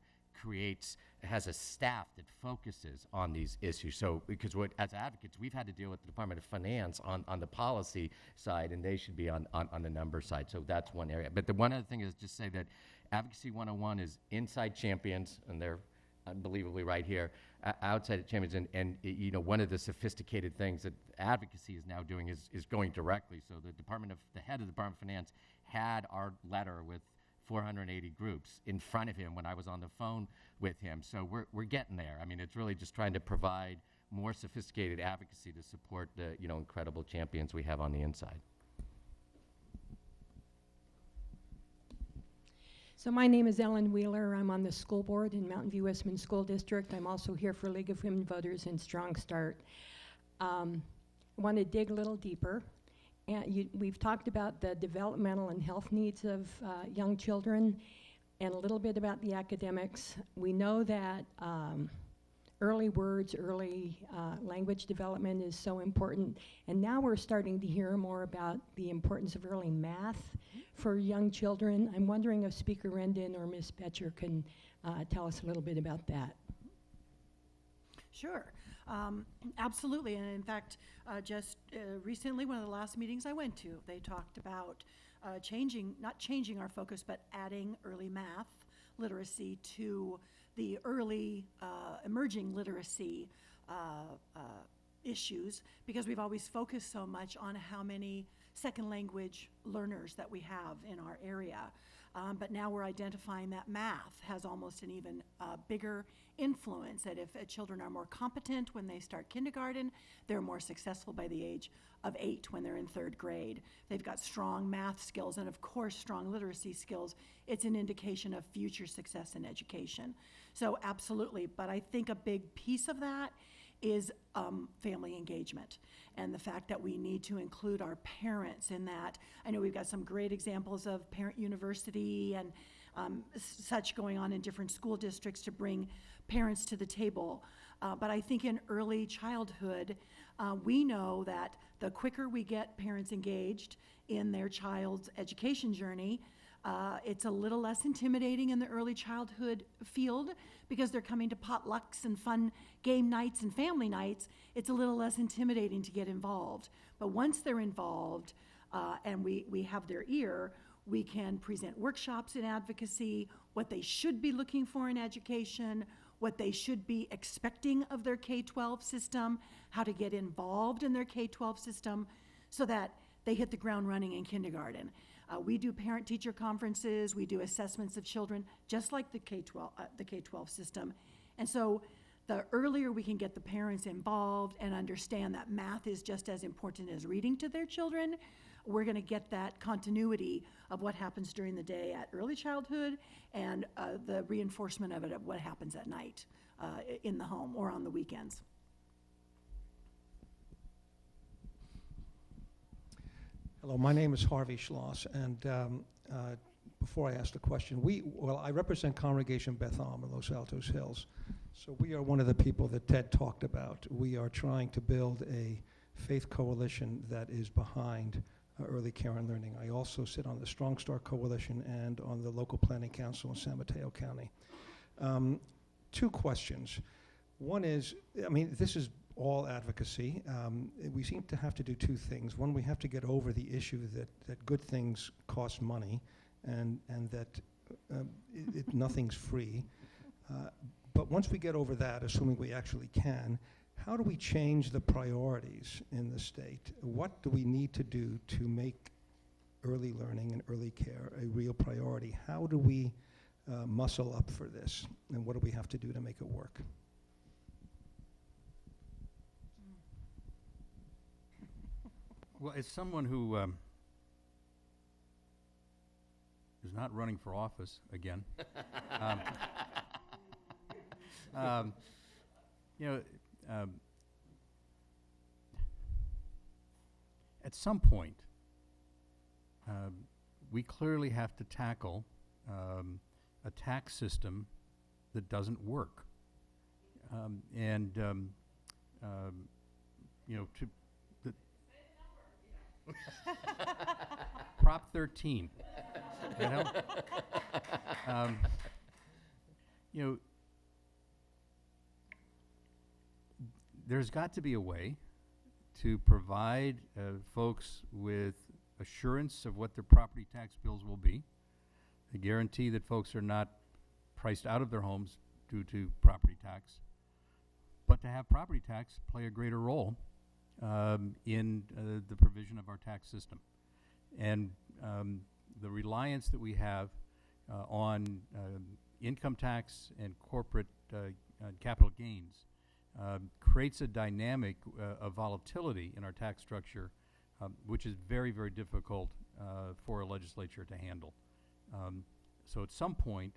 has a staff that focuses on these issues. So, because as advocates, we've had to deal with the Department of Finance on the policy side, and they should be on the number side. So that's one area. But the one other thing is just say that Advocacy 101 is inside champions, and they're unbelievably right here, outside champions. And you know, one of the sophisticated things that advocacy is now doing is going directly. So the head of the Department of Finance had our letter with 480 groups in front of him when I was on the phone with him. So we're getting there. I mean, it's really just trying to provide more sophisticated advocacy to support the, you know, incredible champions we have on the inside. So my name is Ellen Wheeler. I'm on the school board in Mountain View Westman School District. I'm also here for League of Women Voters and Strong Start. Want to dig a little deeper. And we've talked about the developmental and health needs of young children and a little bit about the academics. We know that early words, early language development is so important. And now we're starting to hear more about the importance of early math for young children. I'm wondering if Speaker Rendon or Ms. Betcher can tell us a little bit about that. Sure. Absolutely. And in fact, just recently, one of the last meetings I went to, they talked about not changing our focus, but adding early math literacy to the early emerging literacy issues, because we've always focused so much on how many second language learners that we have in our area. But now we're identifying that math has almost an even bigger influence, that if children are more competent when they start kindergarten, they're more successful by the age of 8 when they're in 3rd grade. They've got strong math skills and, of course, strong literacy skills. It's an indication of future success in education. So absolutely, but I think a big piece of that is family engagement, and the fact that we need to include our parents in that. I know we've got some great examples of Parent University and such going on in different school districts to bring parents to the table. But I think in early childhood, we know that the quicker we get parents engaged in their child's education journey, it's a little less intimidating in the early childhood field because they're coming to potlucks and fun game nights and family nights. It's a little less intimidating to get involved. But once they're involved and we have their ear, we can present workshops in advocacy, what they should be looking for in education, what they should be expecting of their K-12 system, how to get involved in their K-12 system so that they hit the ground running in kindergarten. We do parent-teacher conferences, we do assessments of children, just like the K-12 system. And so the earlier we can get the parents involved and understand that math is just as important as reading to their children, we're going to get that continuity of what happens during the day at early childhood and the reinforcement of it of what happens at night in the home or on the weekends. Hello, my name is Harvey Schloss, and before I ask the question, I represent Congregation Beth Am in Los Altos Hills, so we are one of the people that Ted talked about. We are trying to build a faith coalition that is behind early care and learning. I also sit on the Strong Start Coalition and on the local planning council in San Mateo County. 2 questions. One is, I mean, this is all advocacy. We seem to have to do 2 things. One, we have to get over the issue that good things cost money and that nothing's free. But once we get over that, assuming we actually can, how do we change the priorities in the state? What do we need to do to make early learning and early care a real priority? How do we muscle up for this? And what do we have to do to make it work? Well, as someone who is not running for office again, at some point, we clearly have to tackle a tax system that doesn't work. Prop 13. You know, there's got to be a way to provide folks with assurance of what their property tax bills will be, to guarantee that folks are not priced out of their homes due to property tax, but to have property tax play a greater role in the provision of our tax system. And the reliance that we have on income tax and corporate capital gains creates a dynamic of volatility in our tax structure, which is very, very difficult for a legislature to handle. So at some point,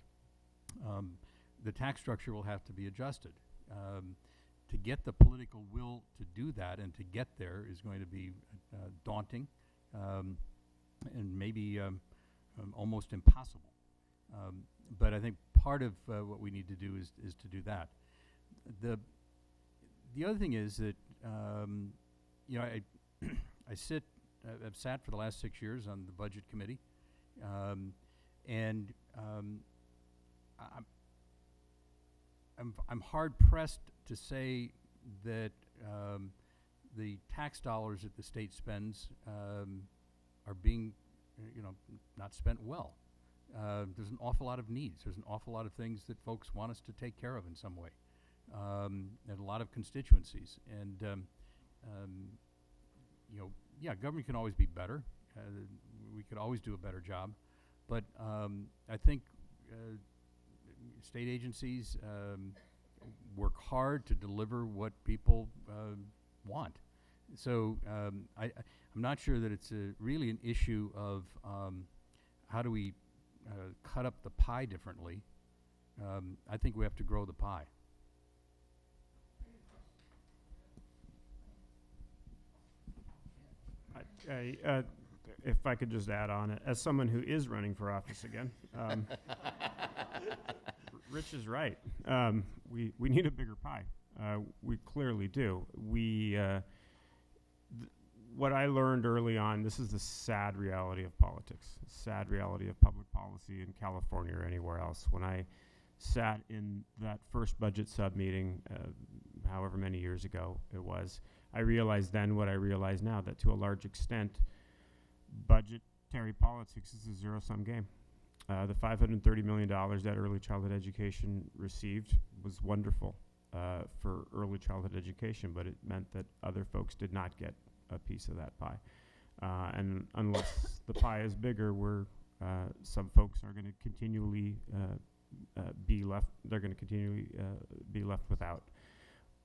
the tax structure will have to be adjusted. To get the political will to do that and to get there is going to be daunting and maybe almost impossible. But I think part of what we need to do is to do that. The other thing is that you know, I've sat for the last 6 years on the budget committee, and I'm hard pressed to say that the tax dollars that the state spends are being, not spent well. There's an awful lot of needs. There's an awful lot of things that folks want us to take care of in some way, and a lot of constituencies. And yeah, government can always be better. We could always do a better job, but I think state agencies work hard to deliver what people want. So I'm not sure that it's really an issue of how do we cut up the pie differently. I think we have to grow the pie. If I could just add on it, as someone who is running for office again, Rich is right. We need a bigger pie. We clearly do. What I learned early on, this is the sad reality of politics, sad reality of public policy in California or anywhere else. When I sat in that first budget sub-meeting, however many years ago it was, I realized then what I realize now, that to a large extent, budgetary politics is a zero-sum game. The $530 million that early childhood education received was wonderful for early childhood education, but it meant that other folks did not get a piece of that pie. And unless the pie is bigger, some folks are going to continually be left. They're going to continually be left without.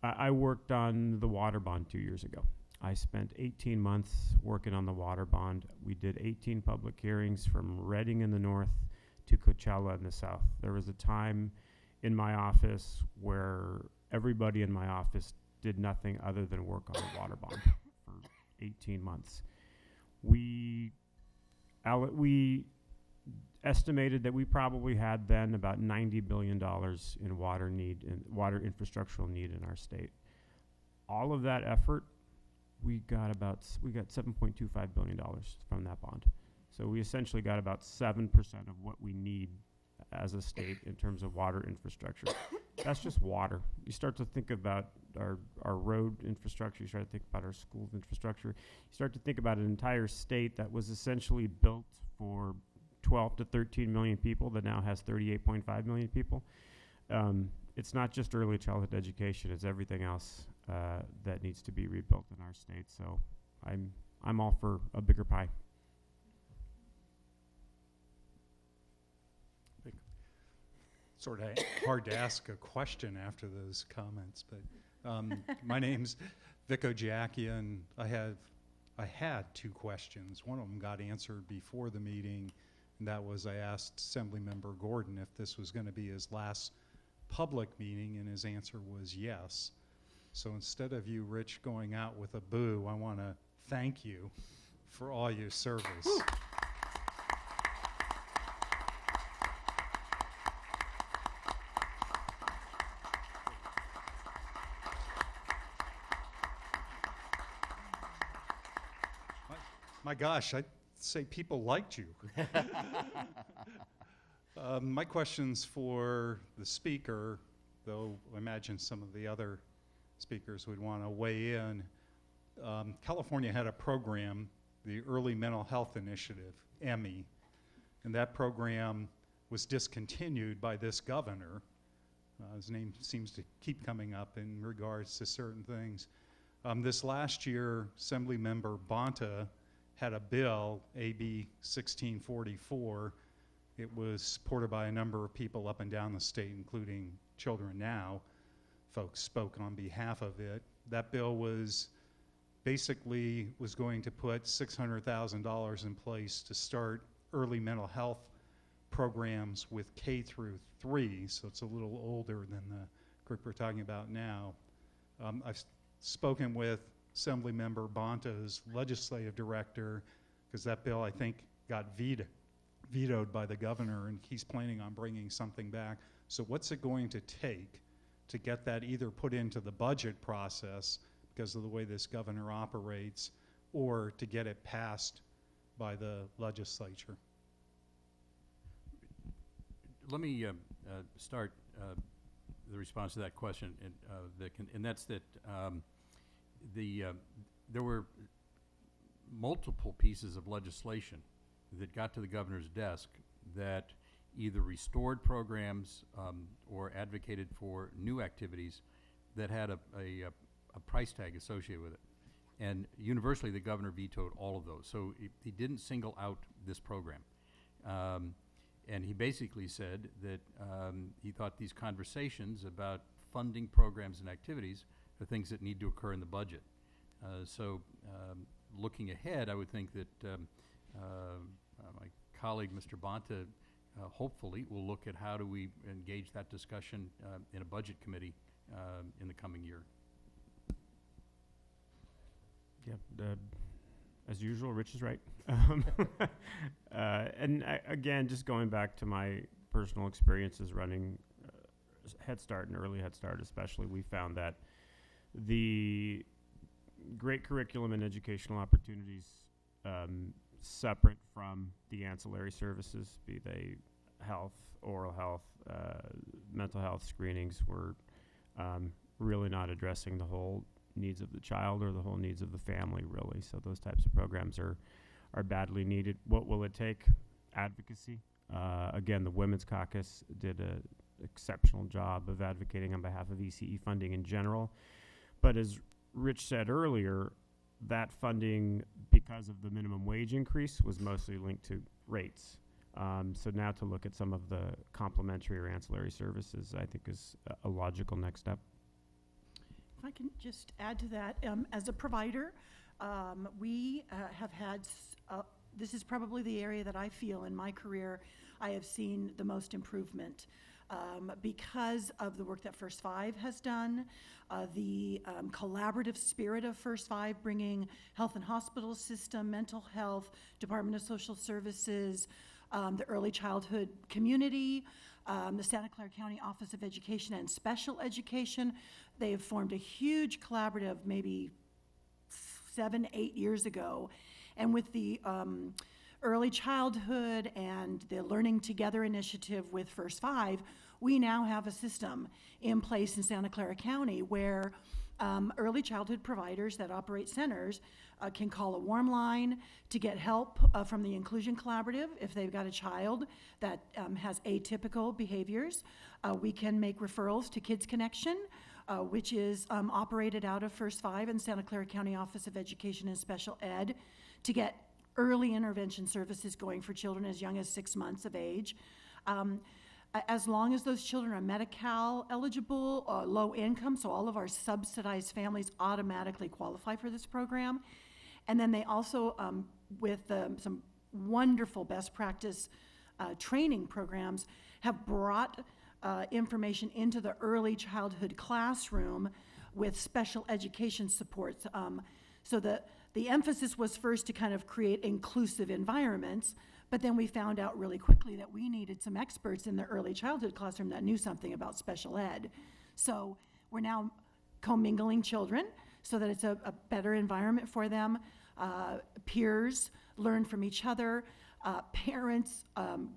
I worked on the water bond 2 years ago. I spent 18 months working on the water bond. We did 18 public hearings from Reading in the north to Coachella in the south. There was a time in my office where everybody in my office did nothing other than work on the water bond for 18 months. We estimated that we probably had then about $90 billion in water need and water infrastructural need in our state. All of that effort, we got $7.25 billion from that bond. So we essentially got about 7% of what we need as a state in terms of water infrastructure. That's just water. You start to think about our road infrastructure, you start to think about our school infrastructure, you start to think about an entire state that was essentially built for 12 to 13 million people that now has 38.5 million people. It's not just early childhood education, it's everything else that needs to be rebuilt in our state. So I'm all for a bigger pie. Sort of hard to ask a question after those comments, but my name's Vic Ojakia, and I had two questions. One of them got answered before the meeting, and that was I asked Assemblymember Gordon if this was going to be his last public meeting, and his answer was yes. So instead of you, Rich, going out with a boo, I want to thank you for all your service. Woo. My gosh, I'd say people liked you. My question's for the speaker, though I imagine some of the other speakers would want to weigh in. California had a program, the Early Mental Health Initiative, EMI, and that program was discontinued by this governor. His name seems to keep coming up in regards to certain things. This last year, AssemblyMember Bonta had a bill, AB 1644. It was supported by a number of people up and down the state, including Children Now. Folks spoke on behalf of it. That bill was basically going to put $600,000 in place to start early mental health programs with K through 3, so it's a little older than the group we're talking about now. I've spoken with AssemblyMember Bonta's legislative director, because that bill, I think, got vetoed by the governor, and he's planning on bringing something back. So what's it going to take to get that either put into the budget process because of the way this governor operates, or to get it passed by the legislature? Let me start the response to that question, Vic, and that's that there were multiple pieces of legislation that got to the governor's desk that either restored programs or advocated for new activities that had a price tag associated with it. And universally, the governor vetoed all of those. So he didn't single out this program. And he basically said that he thought these conversations about funding programs and activities are things that need to occur in the budget. So looking ahead, I would think that my colleague, Mr. Bonta, hopefully will look at how do we engage that discussion in a budget committee in the coming year. Yeah, as usual, Rich is right. And again, just going back to my personal experiences running Head Start and early Head Start especially, we found that the great curriculum and educational opportunities separate from the ancillary services, be they health, oral health, mental health screenings, were really not addressing the whole needs of the child or the whole needs of the family, really. So those types of programs are badly needed. What will it take? Advocacy. Again, the Women's Caucus did an exceptional job of advocating on behalf of ECE funding in general. But as Rich said earlier, that funding, because of the minimum wage increase, was mostly linked to rates. So now to look at some of the complementary or ancillary services, I think is a logical next step. If I can just add to that, as a provider, we have had, this is probably the area that I feel in my career I have seen the most improvement because of the work that First Five has done, the collaborative spirit of First Five, bringing health and hospital system, mental health, Department of Social Services, the early childhood community, the Santa Clara County Office of Education and Special Education. They have formed a huge collaborative maybe 7, 8 years ago. And with the early childhood and the Learning Together initiative with First Five, we now have a system in place in Santa Clara County where early childhood providers that operate centers can call a warm line to get help from the Inclusion Collaborative if they've got a child that has atypical behaviors. We can make referrals to Kids Connection, which is operated out of First Five and Santa Clara County Office of Education and Special Ed, to get early intervention services going for children as young as 6 months of age. As long as those children are Medi-Cal eligible, low income, so all of our subsidized families automatically qualify for this program. And then they also, with some wonderful best practice training programs, have brought information into the early childhood classroom with special education supports. So the emphasis was first to kind of create inclusive environments, but then we found out really quickly that we needed some experts in the early childhood classroom that knew something about special ed. So we're now commingling children so that it's a better environment for them. Peers learn from each other. Parents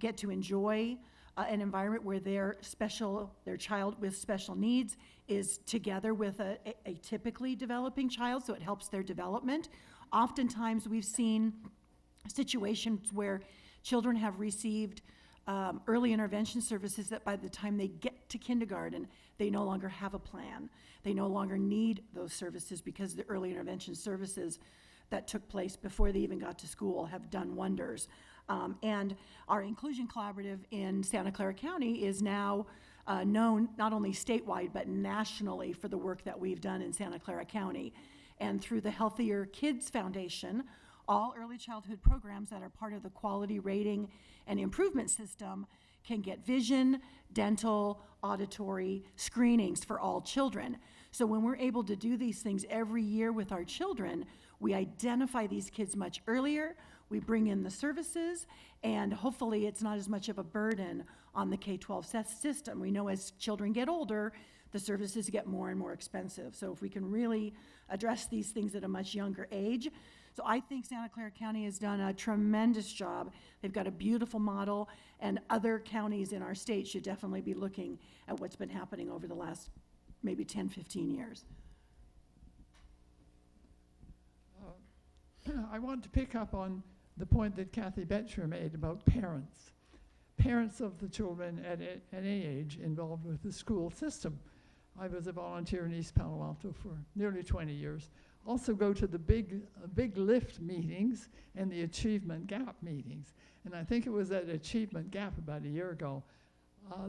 get to enjoy an environment where their child with special needs is together with a typically developing child, so it helps their development. Oftentimes, we've seen situations where children have received early intervention services that by the time they get to kindergarten, they no longer have a plan. They no longer need those services because the early intervention services that took place before they even got to school have done wonders. And our Inclusion Collaborative in Santa Clara County is now known not only statewide but nationally for the work that we've done in Santa Clara County. And through the Healthier Kids Foundation, all early childhood programs that are part of the quality rating and improvement system can get vision, dental, auditory screenings for all children. So when we're able to do these things every year with our children, we identify these kids much earlier, we bring in the services, and hopefully it's not as much of a burden on the K-12 system. We know as children get older, the services get more and more expensive. So if we can really address these things at a much younger age. So I think Santa Clara County has done a tremendous job. They've got a beautiful model, and other counties in our state should definitely be looking at what's been happening over the last maybe 10, 15 years. I want to pick up on the point that Kathy Betcher made about parents. Parents of the children at any age involved with the school system. I was a volunteer in East Palo Alto for nearly 20 years. Also go to the big lift meetings and the achievement gap meetings. And I think it was at achievement gap about a year ago,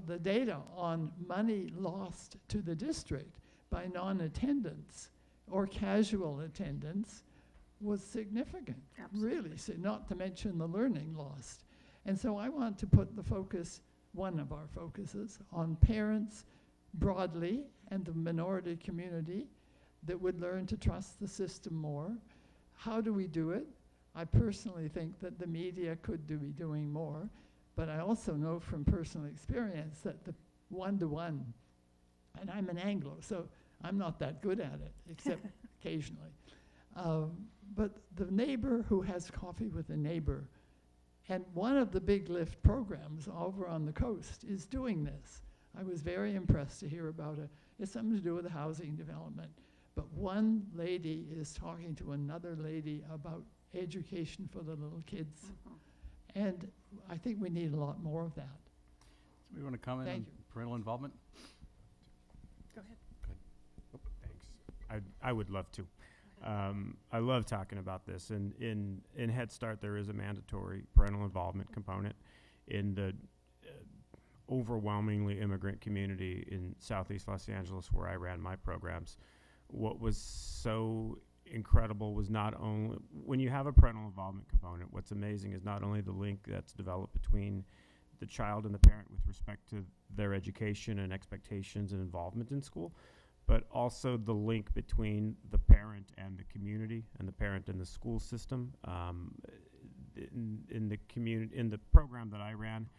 the data on money lost to the district by non-attendance or casual attendance was significant. Absolutely. Really, not to mention the learning lost. And so I want to put the focus, one of our focuses, on parents broadly and the minority community that would learn to trust the system more. How do we do it? I personally think that the media could be doing more, but I also know from personal experience that the one-to-one, and I'm an Anglo, so I'm not that good at it, except occasionally. But the neighbor who has coffee with a neighbor, and one of the big lift programs over on the coast is doing this. I was very impressed to hear about it. It's something to do with the housing development. But one lady is talking to another lady about education for the little kids. And I think we need a lot more of that. So we want to comment Thank on you. parental involvement? Go ahead. Thanks. I would love to. I love talking about this. And in Head Start, there is a mandatory parental involvement component. In the overwhelmingly immigrant community in Southeast Los Angeles, where I ran my programs, what was so incredible was not only, when you have a parental involvement component, what's amazing is not only the link that's developed between the child and the parent with respect to their education and expectations and involvement in school, but also the link between the parent and the community and the parent and the school system. In the program that I ran,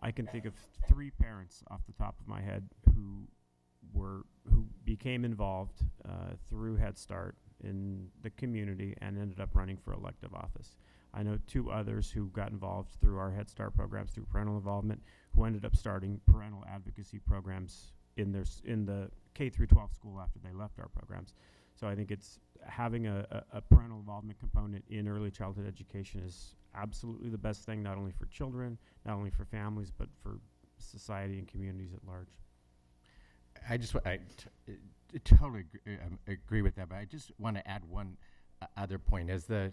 I can think of 3 parents off the top of my head who became involved through Head Start in the community and ended up running for elective office. I know 2 others who got involved through our Head Start programs through parental involvement who ended up starting parental advocacy programs in the K through 12 school after they left our programs. So I think it's having a parental involvement component in early childhood education is absolutely the best thing, not only for children, not only for families, but for society and communities at large. I totally agree with that, but I just want to add one other point. As the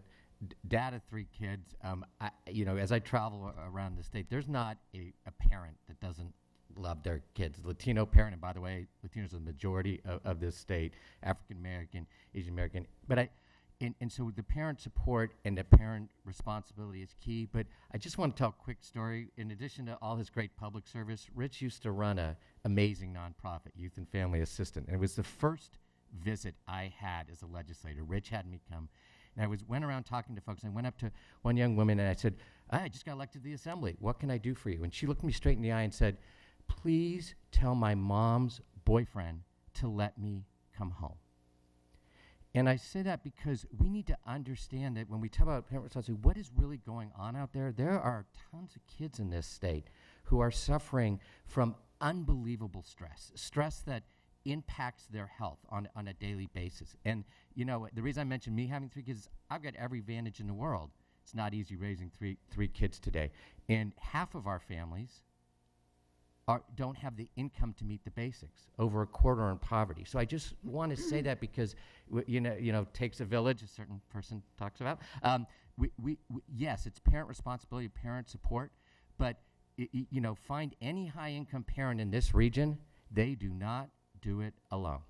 dad of 3 kids, as I travel around the state, there's not a parent that doesn't love their kids. Latino parent, and by the way, Latinos are the majority of this state, African American, Asian American. But and so the parent support and the parent responsibility is key. But I just want to tell a quick story. In addition to all his great public service, Rich used to run an amazing nonprofit, Youth and Family Assistant. And it was the first visit I had as a legislator. Rich had me come. And I went around talking to folks. I went up to one young woman and I said, I just got elected to the assembly. What can I do for you? And she looked me straight in the eye and said, please tell my mom's boyfriend to let me come home. And I say that because we need to understand that when we talk about parent responsibility, what is really going on out there? There are tons of kids in this state who are suffering from unbelievable stress that impacts their health on a daily basis. And, you know, the reason I mentioned me having 3 kids is I've got every advantage in the world. It's not easy raising three kids today. And half of our families don't have the income to meet the basics. Over a quarter are in poverty. So I just want to say that because, you know, takes a village, a certain person talks about. Yes, it's parent responsibility, parent support, but, you know, find any high-income parent in this region, they do not do it alone.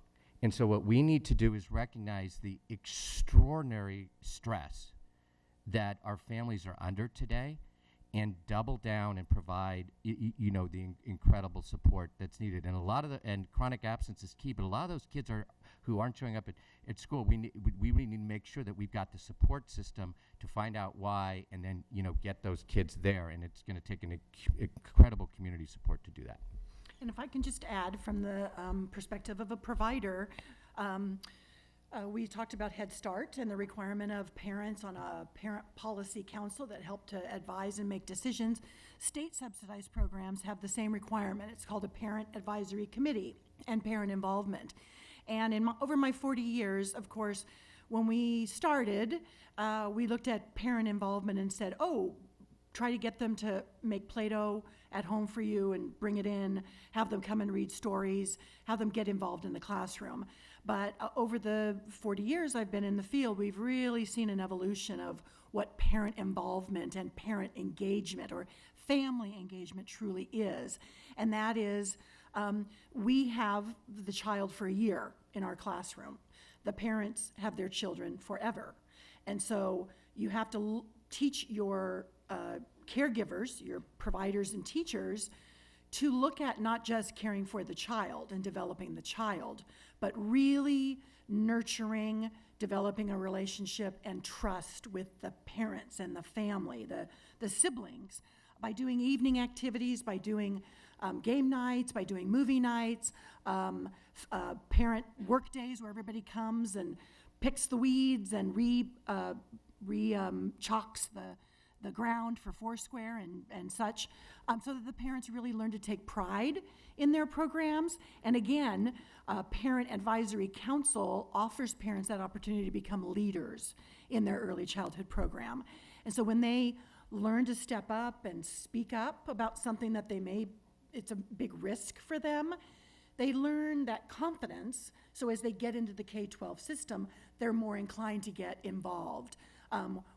And so what we need to do is recognize the extraordinary stress that our families are under today and double down and provide, you know, the incredible support that's needed. And a lot of and chronic absence is key, but a lot of those kids who aren't showing up at school, we really need to make sure that we've got the support system to find out why and then, you know, get those kids there. And it's going to take an incredible community support to do that. And if I can just add from the perspective of a provider, we talked about Head Start and the requirement of parents on a parent policy council that help to advise and make decisions. State subsidized programs have the same requirement. It's called a parent advisory committee and parent involvement. And over my 40 years, of course, when we started, we looked at parent involvement and said, oh, try to get them to make Play-Doh at home for you and bring it in, have them come and read stories, have them get involved in the classroom. But over the 40 years I've been in the field, we've really seen an evolution of what parent involvement and parent engagement or family engagement truly is. And that is, we have the child for a year in our classroom. The parents have their children forever. And so you have to teach your caregivers, your providers and teachers, to look at not just caring for the child and developing the child, but really nurturing, developing a relationship and trust with the parents and the family, the siblings, by doing evening activities, by doing game nights, by doing movie nights, parent work days where everybody comes and picks the weeds and chalks the ground for Foursquare and such, so that the parents really learn to take pride in their programs. And again, Parent Advisory Council offers parents that opportunity to become leaders in their early childhood program. And so when they learn to step up and speak up about something that it's a big risk for them, they learn that confidence, so as they get into the K-12 system, they're more inclined to get involved.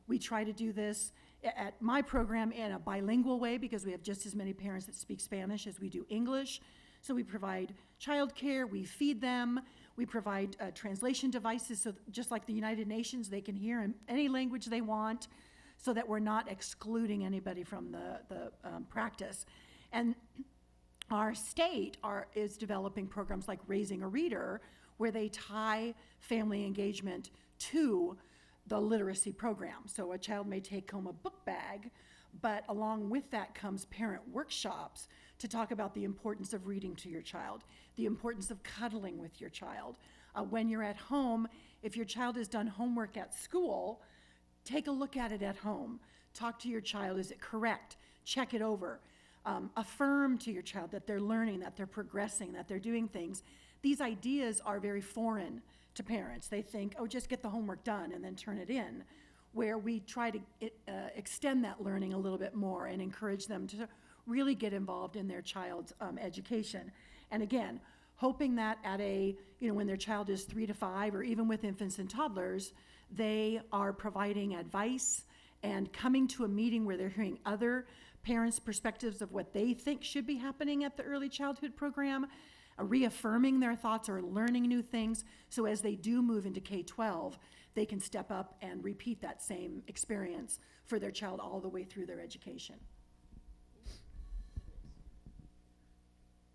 We try to do this at my program in a bilingual way because we have just as many parents that speak Spanish as we do English. So we provide childcare, we feed them, we provide translation devices, so just like the United Nations, they can hear in any language they want, so that we're not excluding anybody from the practice. And our state is developing programs like Raising a Reader, where they tie family engagement to the literacy program. So a child may take home a book bag, but along with that comes parent workshops to talk about the importance of reading to your child, the importance of cuddling with your child. When you're at home, if your child has done homework at school, take a look at it at home. Talk to your child, is it correct? Check it over. Affirm to your child that they're learning, that they're progressing, that they're doing things. These ideas are very foreign to parents. They think, oh, just get the homework done and then turn it in, where we try to extend that learning a little bit more and encourage them to really get involved in their child's education. And again, hoping that when their child is 3 to 5, or even with infants and toddlers, they are providing advice and coming to a meeting where they're hearing other parents' perspectives of what they think should be happening at the early childhood program, reaffirming their thoughts or learning new things, so as they do move into K-12, they can step up and repeat that same experience for their child all the way through their education.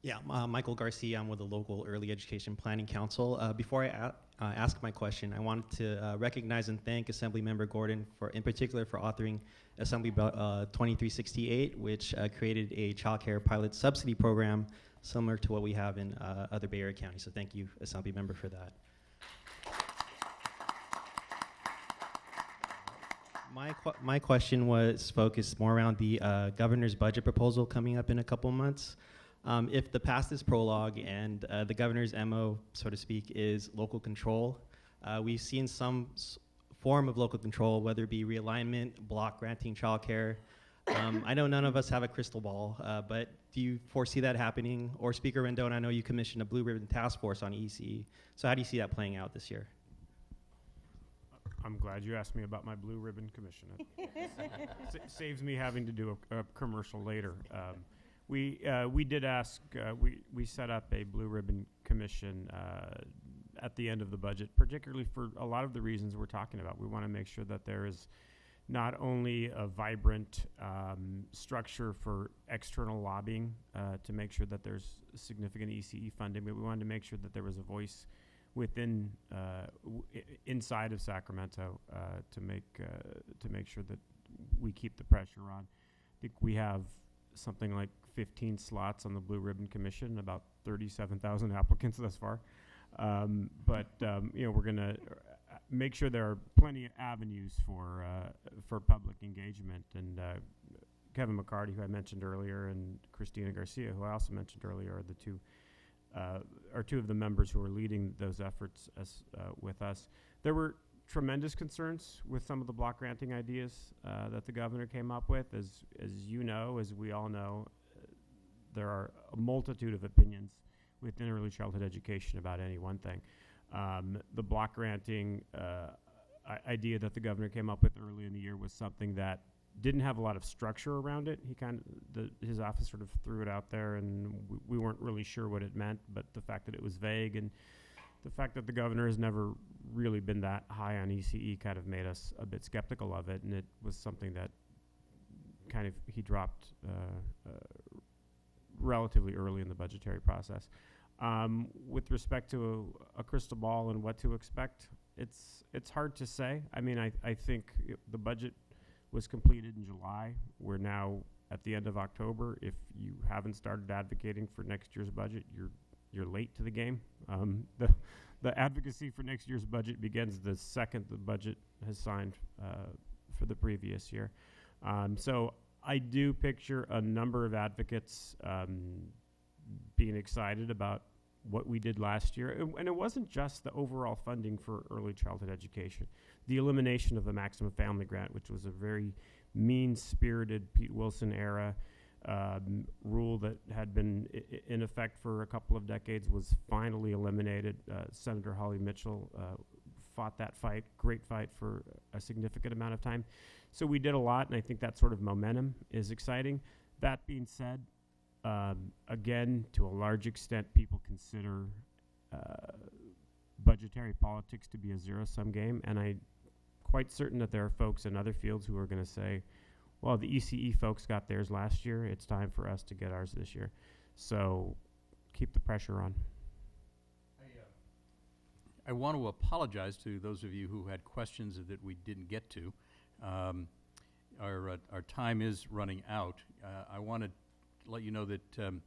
Yeah, Michael Garcia, I'm with the local Early Education Planning Council. Before I ask my question, I wanted to recognize and thank Assemblymember Gordon in particular for authoring Assembly Bill 2368, which created a child care pilot subsidy program similar to what we have in other Bay Area counties. So thank you, Assemblymember, for that. my question was focused more around the governor's budget proposal coming up in a couple months. If the past is prologue and the governor's MO, so to speak, is local control, we've seen some form of local control, whether it be realignment, block granting childcare. I know none of us have a crystal ball, but do you foresee that happening? Or Speaker Rendon, I know you commissioned a Blue Ribbon Task Force on ECE. So how do you see that playing out this year? I'm glad you asked me about my Blue Ribbon Commission. It saves me having to do a commercial later. We did ask, we set up a Blue Ribbon Commission at the end of the budget, particularly for a lot of the reasons we're talking about. We want to make sure that there is not only a vibrant structure for external lobbying to make sure that there's significant ECE funding, but we wanted to make sure that there was a voice within inside of Sacramento to make sure that we keep the pressure on. I think we have something like 15 slots on the Blue Ribbon Commission, about 37,000 applicants thus far. But you know, we're going to make sure there are plenty of avenues for public engagement. And Kevin McCarty, who I mentioned earlier, and Christina Garcia, who I also mentioned earlier, are two of the members who are leading those efforts with us. There were tremendous concerns with some of the block granting ideas that the governor came up with. As you know, as we all know, there are a multitude of opinions within early childhood education about any one thing. The block granting idea that the governor came up with early in the year was something that didn't have a lot of structure around it. His office sort of threw it out there, and we weren't really sure what it meant, but the fact that it was vague and the fact that the governor has never really been that high on ECE kind of made us a bit skeptical of it, and it was something that kind of he dropped relatively early in the budgetary process. With respect to a crystal ball and what to expect, it's hard to say. I mean, I think the budget was completed in July. We're now at the end of October. If you haven't started advocating for next year's budget, you're late to the game. The advocacy for next year's budget begins the second the budget has signed for the previous year. So I do picture a number of advocates being excited about what we did last year. And it wasn't just the overall funding for early childhood education. The elimination of the maximum family grant, which was a very mean-spirited Pete Wilson era rule that had been in effect for a couple of decades, was finally eliminated. Senator Holly Mitchell fought that fight, great fight, for a significant amount of time. So we did a lot, and I think that sort of momentum is exciting. That being said, again, to a large extent, people consider budgetary politics to be a zero-sum game, and I'm quite certain that there are folks in other fields who are going to say, well, the ECE folks got theirs last year, it's time for us to get ours this year. So keep the pressure on. I want to apologize to those of you who had questions that we didn't get to. Our time is running out. I want to let you know that to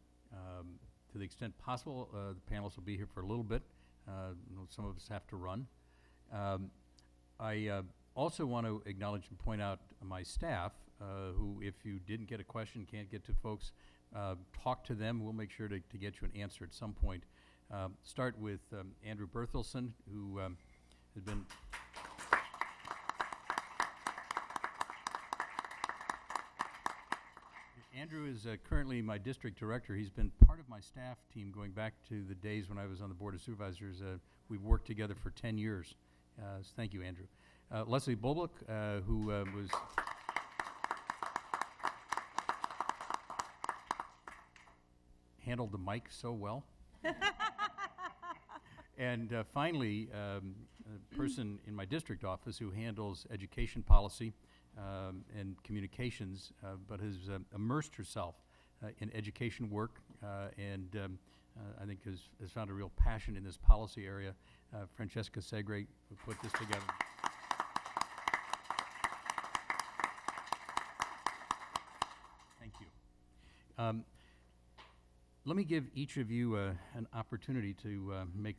the extent possible, the panelists will be here for a little bit. Some of us have to run. I also want to acknowledge and point out my staff, who, if you didn't get a question, can't get to folks, talk to them. We'll make sure to get you an answer at some point. Start with Andrew Berthelsen, who has been... Andrew is currently my district director. He's been part of my staff team going back to the days when I was on the Board of Supervisors. We've worked together for 10 years. So thank you, Andrew. Leslie Boblik, who was... handled the mic so well. And finally, a person in my district office who handles education policy and communications, but has immersed herself in education work and I think has found a real passion in this policy area. Francesca Segre, who put this together. Thank you. Let me give each of you an opportunity to make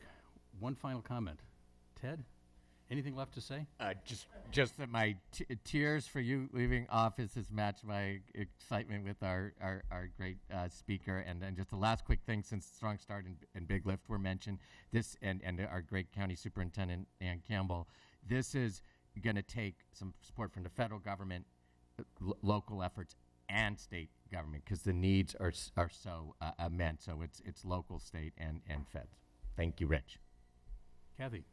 one final comment. Ted, Anything left to say? Just that my tears for you leaving office has matched my excitement with our great speaker. And then just the last quick thing, since Strong Start and Big Lift were mentioned, this and our great county superintendent, Ann Campbell, this is going to take some support from the federal government, local efforts, and state government, because the needs are so immense. So it's local, state, and feds. Thank you, Rich. Kathy?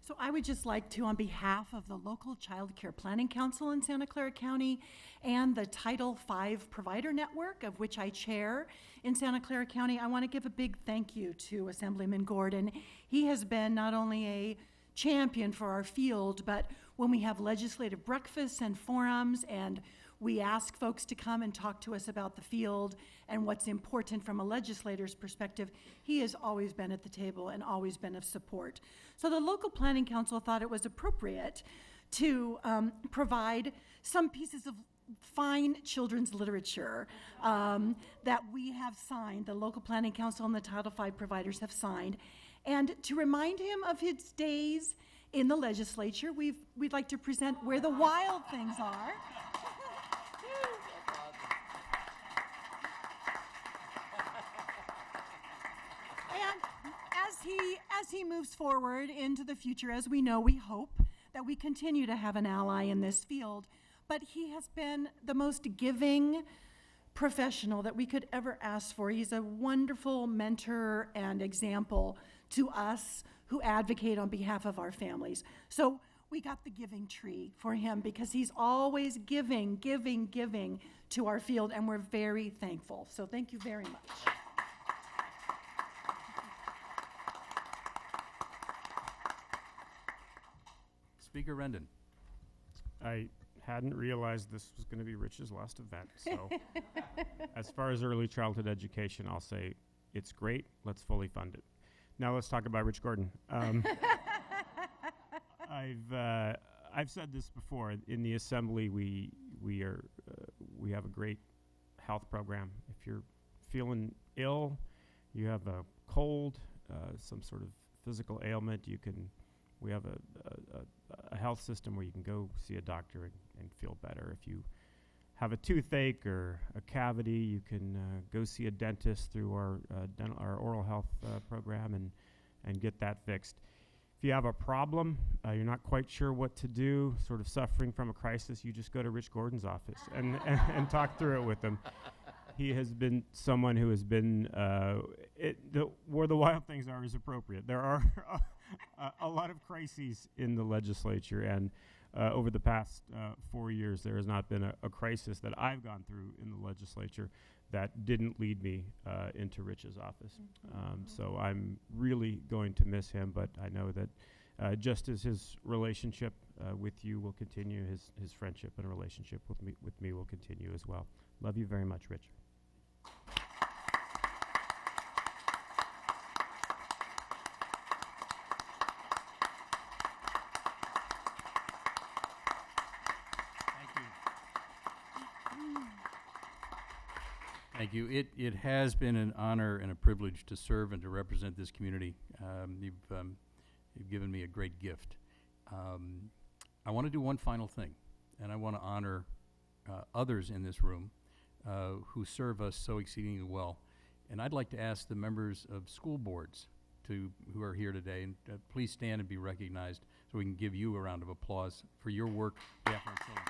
So I would just like to, on behalf of the local Child Care Planning Council in Santa Clara County and the Title V Provider Network, of which I chair in Santa Clara County, I want to give a big thank you to Assemblyman Gordon. He has been not only a champion for our field, but when we have legislative breakfasts and forums and we ask folks to come and talk to us about the field and what's important from a legislator's perspective, he has always been at the table and always been of support. So the local planning council thought it was appropriate to provide some pieces of fine children's literature that we have signed, the local planning council and the Title V providers have signed. And to remind him of his days in the legislature, we'd like to present Where the Wild Things Are. As he moves forward into the future, as we know, we hope that we continue to have an ally in this field, but he has been the most giving professional that we could ever ask for. He's a wonderful mentor and example to us who advocate on behalf of our families. So we got the giving tree for him because he's always giving to our field, and we're very thankful. So thank you very much. Speaker Rendon. I hadn't realized this was going to be Rich's last event. So as far as early childhood education, I'll say it's great. Let's fully fund it. Now let's talk about Rich Gordon. I've said this before. In the assembly, we have a great health program. If you're feeling ill, you have a cold, some sort of physical ailment, we have a health system where you can go see a doctor and feel better. If you have a toothache or a cavity, you can go see a dentist through our oral health program and get that fixed. If you have a problem, you're not quite sure what to do, sort of suffering from a crisis, you just go to Rich Gordon's office and talk through it with him. He has been someone who has been, where the wild things are is appropriate. There are a lot of crises in the legislature, and over the past 4 years, there has not been a crisis that I've gone through in the legislature that didn't lead me into Rich's office. So I'm really going to miss him, but I know that just as his relationship with you will continue, his friendship and relationship with me will continue as well. Love you very much, Rich. Thank you. It has been an honor and a privilege to serve and to represent this community. You've given me a great gift. I want to do one final thing, and I want to honor others in this room who serve us so exceedingly well. And I'd like to ask the members of school boards who are here today, and please stand and be recognized so we can give you a round of applause for your work on behalf of our children.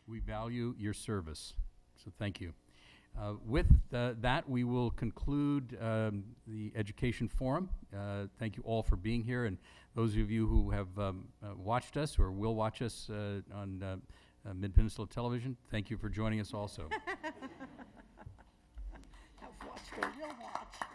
We value your service, so thank you. With that, we will conclude the Education Forum. Thank you all for being here, and those of you who have watched us or will watch us on Mid-Peninsula Television, thank you for joining us also. Have watched or will watch.